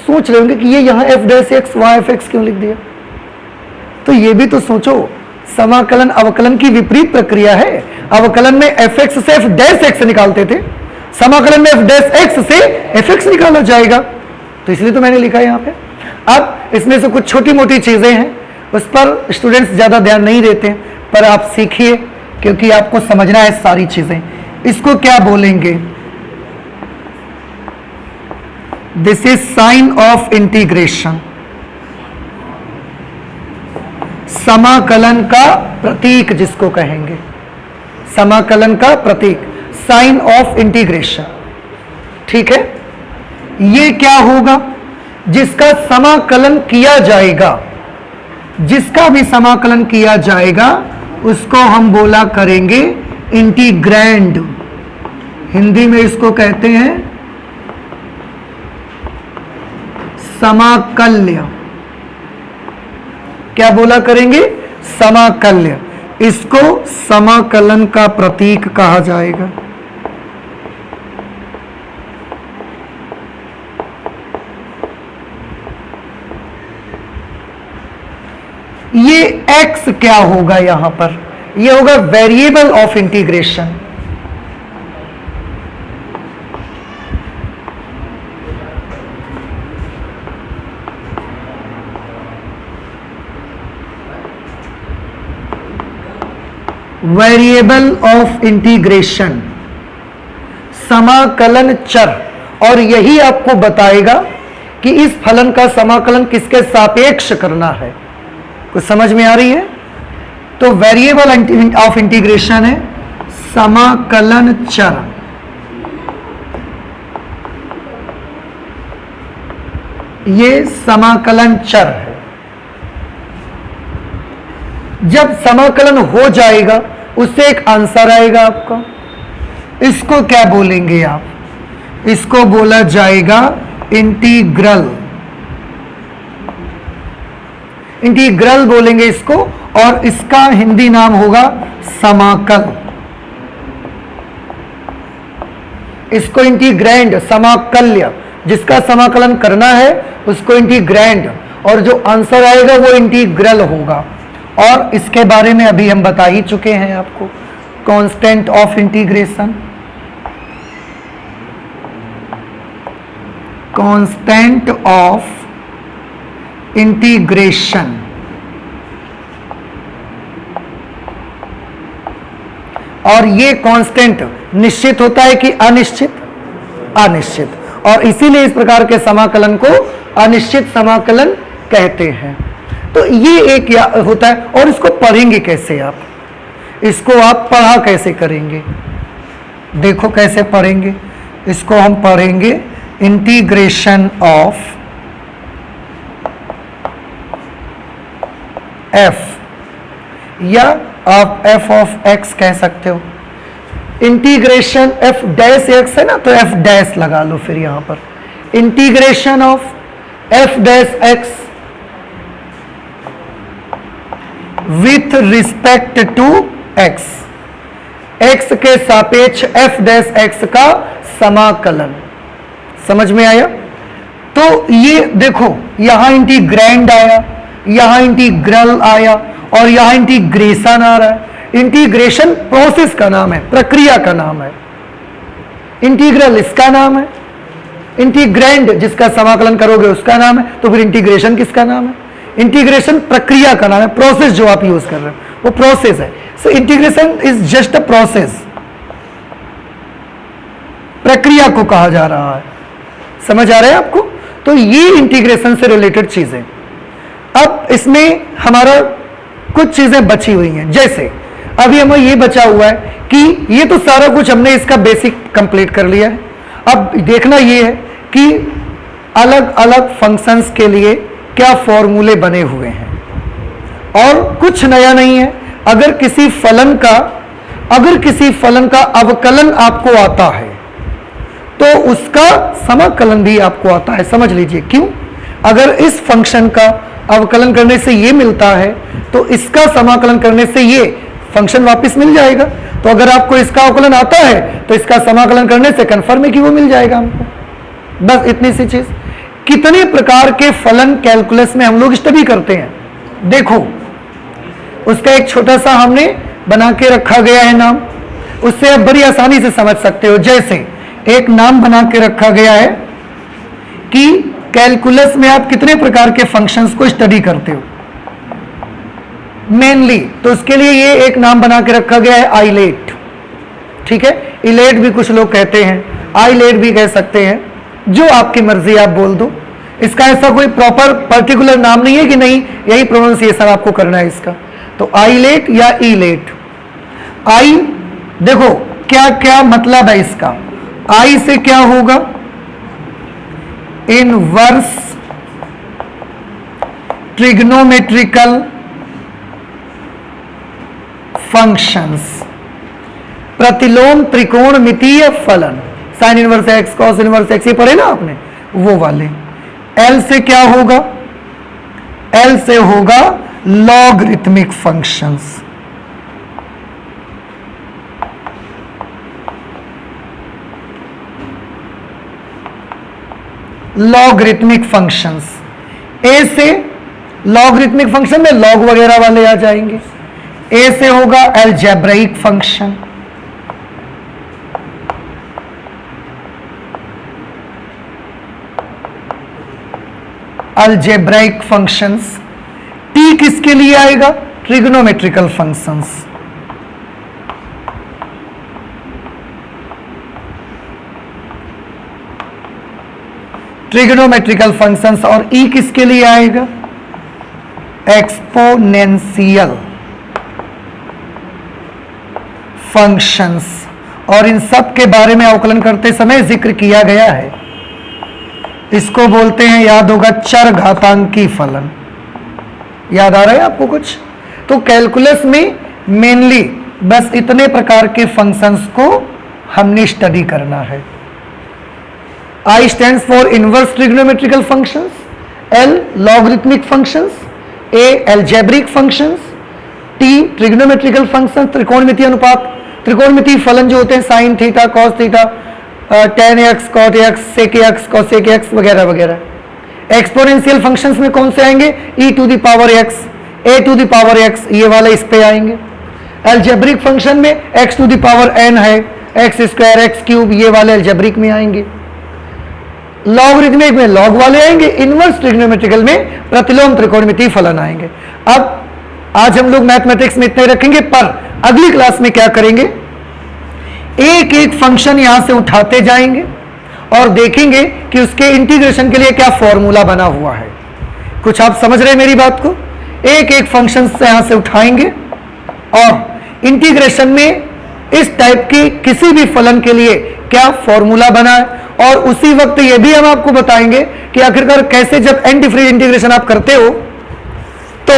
सोच रहे होंगे कि ये यहां f dash x y f x क्यों लिख दिया? तो ये भी तो सोचो, समाकलन अवकलन की विपरीत प्रक्रिया है। अवकलन में fx से f डैश x निकालते थे, समाकलन में f डैश x से fx निकाला जाएगा, तो इसलिए तो मैंने लिखा है यहां पे। अब इसमें से कुछ छोटी मोटी चीजें हैं, उस पर स्टूडेंट्स ज्यादा ध्यान नहीं देते, पर आप सीखिए क्योंकि आपको समझना है सारी चीजें। इसको क्या बोलेंगे? This is sine of integration, समाकलन का प्रतीक जिसको कहेंगे, समाकलन का प्रतीक, साइन ऑफ इंटीग्रेशन। ठीक है? ये क्या होगा? जिसका समाकलन किया जाएगा, जिसका भी समाकलन किया जाएगा उसको हम बोला करेंगे इंटीग्रैंड। हिंदी में इसको कहते हैं समाकल्य। क्या बोला करेंगे? समाकल्य। इसको समाकलन का प्रतीक कहा जाएगा। ये x क्या होगा? यहां पर ये होगा variable of integration. Variable of integration, समाकलन चर। और यही आपको बताएगा कि इस फलन का समाकलन किसके सापेक्ष करना है। कुछ समझ में आ रही है? तो वेरिएबल ऑफ इंटीग्रेशन है समाकलन चर। ये समाकलन चर है। जब समाकलन हो जाएगा उससे एक आंसर आएगा आपका, इसको क्या बोलेंगे आप? इसको बोला जाएगा इंटीग्रल। इंटीग्रल बोलेंगे इसको, और इसका हिंदी नाम होगा समाकल। इसको इंटीग्रैंड, समाकल्य, जिसका समाकलन करना है उसको इंटीग्रैंड, और जो आंसर आएगा वो इंटीग्रल होगा। और इसके बारे में अभी हम बता ही चुके हैं आपको, constant of integration, constant of integration. और ये कांस्टेंट निश्चित होता है कि अनिश्चित? अनिश्चित। और इसीलिए इस प्रकार के समाकलन को अनिश्चित समाकलन कहते हैं। तो ये एक होता है। और इसको पढ़ेंगे कैसे आप? इसको आप पढ़ा कैसे करेंगे? देखो कैसे पढ़ेंगे इसको। हम पढ़ेंगे इंटीग्रेशन ऑफ एफ, या आप एफ ऑफ एक्स कह सकते हो। इंटीग्रेशन एफ डैश एक्स है ना, तो एफ डैश लगा लो फिर यहां पर। Integration of f dash x with respect to x, x के सापेक्ष एफ डैश एक्स का समाकलन। समझ में आया? तो ये देखो यहां इंटीग्रैंड आया, यहां इंटीग्रल आया, और यहां इंटीग्रेशन आ रहा है। इंटीग्रेशन प्रोसेस का नाम है, प्रक्रिया का नाम है। इंटीग्रल इसका नाम है, इंटीग्रैंड जिसका समाकलन करोगे उसका नाम है। तो फिर इंटीग्रेशन किसका नाम है? इंटीग्रेशन प्रक्रिया का नाम है। प्रोसेस जो आप यूज कर रहे हो वो प्रोसेस है। So integration is just a process, प्रक्रिया को कहा जा रहा है। समझ आ रहा है आपको? तो ये इंटीग्रेशन से रिलेटेड चीजें। अब इसमें हमारा कुछ चीजें बची हुई हैं, जैसे अभी हमें ये बचा हुआ है कि ये तो सारा कुछ हमने इसका बेसिक कंप्लीट कर लिया है। अब देखना ये है कि अलग अलग फंक्शंस के लिए क्या फॉर्मूले बने हुए हैं, और कुछ नया नहीं है। अगर किसी फलन का अवकलन आपको आता है तो उसका समाकलन भी आपको आता है। समझ लीजिए क्यों? अगर इस फंक्शन का अवकलन करने से ये मिलता है तो इसका समाकलन करने से ये फंक्शन वापस मिल जाएगा। तो अगर आपको इसका अवकलन आता है तो इसका समाकलन करने से कन्फर्म है कि वो मिल जाएगा हमको। बस इतनी सी चीज। कितने प्रकार के फलन कैलकुलस में हम लोग स्टडी करते हैं, देखो उसका एक छोटा सा हमने बना के रखा गया है नाम, उससे आप बड़ी आसानी से समझ सकते हो। जैसे एक नाम बना के रखा गया है कि कैलकुलस में आप कितने प्रकार के फंक्शंस को स्टडी करते हो मेनली, तो उसके लिए ये एक नाम बना के रखा गया है आइलेट। ठीक है, इलेट भी कुछ लोग कहते हैं, आइलेट भी कह सकते हैं, जो आपकी मर्जी आप बोल दो। इसका ऐसा कोई प्रॉपर पर्टिकुलर नाम नहीं है कि नहीं यही प्रोनाउंसिएशन आपको करना है इसका। तो आइलेट या इलेट। आई देखो क्या क्या मतलब है इसका। आई से क्या होगा? इनवर्स ट्रिग्नोमेट्रिकल फंक्शंस, प्रतिलोम त्रिकोणमितीय फलन, sine inverse x, cos inverse x, ये पढ़े ना आपने, वो वाले। एल से क्या होगा? एल से होगा logarithmic functions. Logarithmic functions. A से लॉगरिथमिक फंक्शन में लॉग वगैरह वाले आ जाएंगे। ए से होगा algebraic function, algebraic functions. T किसके लिए आएगा? Trigonometrical functions. Trigonometrical functions. और ई किसके लिए आएगा? Exponential functions. और इन सब के बारे में अवकलन करते समय जिक्र किया गया है। इसको बोलते हैं, याद होगा, चरघातांकी फलन। याद आ रहा है आपको कुछ? तो कैलकुलस में मेनली बस इतने प्रकार के फंक्शंस को हमने स्टडी करना है। I stands for inverse trigonometrical functions, L logarithmic functions, A algebraic functions, T trigonometrical functions, त्रिकोणमितीय अनुपात, त्रिकोणमितीय फलन जो होते हैं sine theta, cos theta, tan x, cot x, sec x, cosec x वगैरह वगैरह। एक्सपोनेंशियल फंक्शंस में कौन से आएंगे? e to the power x, a to the power x, ये वाले इस पे आएंगे। अलजेब्रिक फंक्शन में x to the power n है, x स्क्वायर x क्यूब, ये वाले अलजेब्रिक में आएंगे। लॉगरिथमिक में लॉग वाले आएंगे। इनवर्स ट्रिग्नोमेट्रिकल में प्रतिलोम त्रिकोणमितीय फलन आएंगे। अब आज हम लोग मैथमेटिक्स में इतने रखेंगे, पर अगली क्लास में क्या करेंगे एक एक फंक्शन यहां से उठाते जाएंगे और देखेंगे कि उसके इंटीग्रेशन के लिए क्या फॉर्मूला बना हुआ है। कुछ आप समझ रहे हैं मेरी बात को? एक एक फंक्शन से यहां से उठाएंगे और इंटीग्रेशन में इस टाइप की किसी भी फलन के लिए क्या फॉर्मूला बना है, और उसी वक्त यह भी हम आपको बताएंगे कि आखिरकार कैसे जब एंड डिफरेंट इंटीग्रेशन आप करते हो तो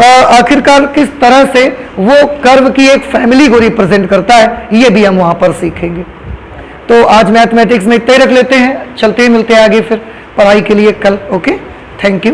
आखिरकार किस तरह से वो कर्व की एक फैमिली को रिप्रेजेंट करता है, ये भी हम वहां पर सीखेंगे। तो आज मैथमेटिक्स में इतना ही रख लेते हैं, चलते ही मिलते हैं आगे फिर पढ़ाई के लिए कल। Okay, thank you.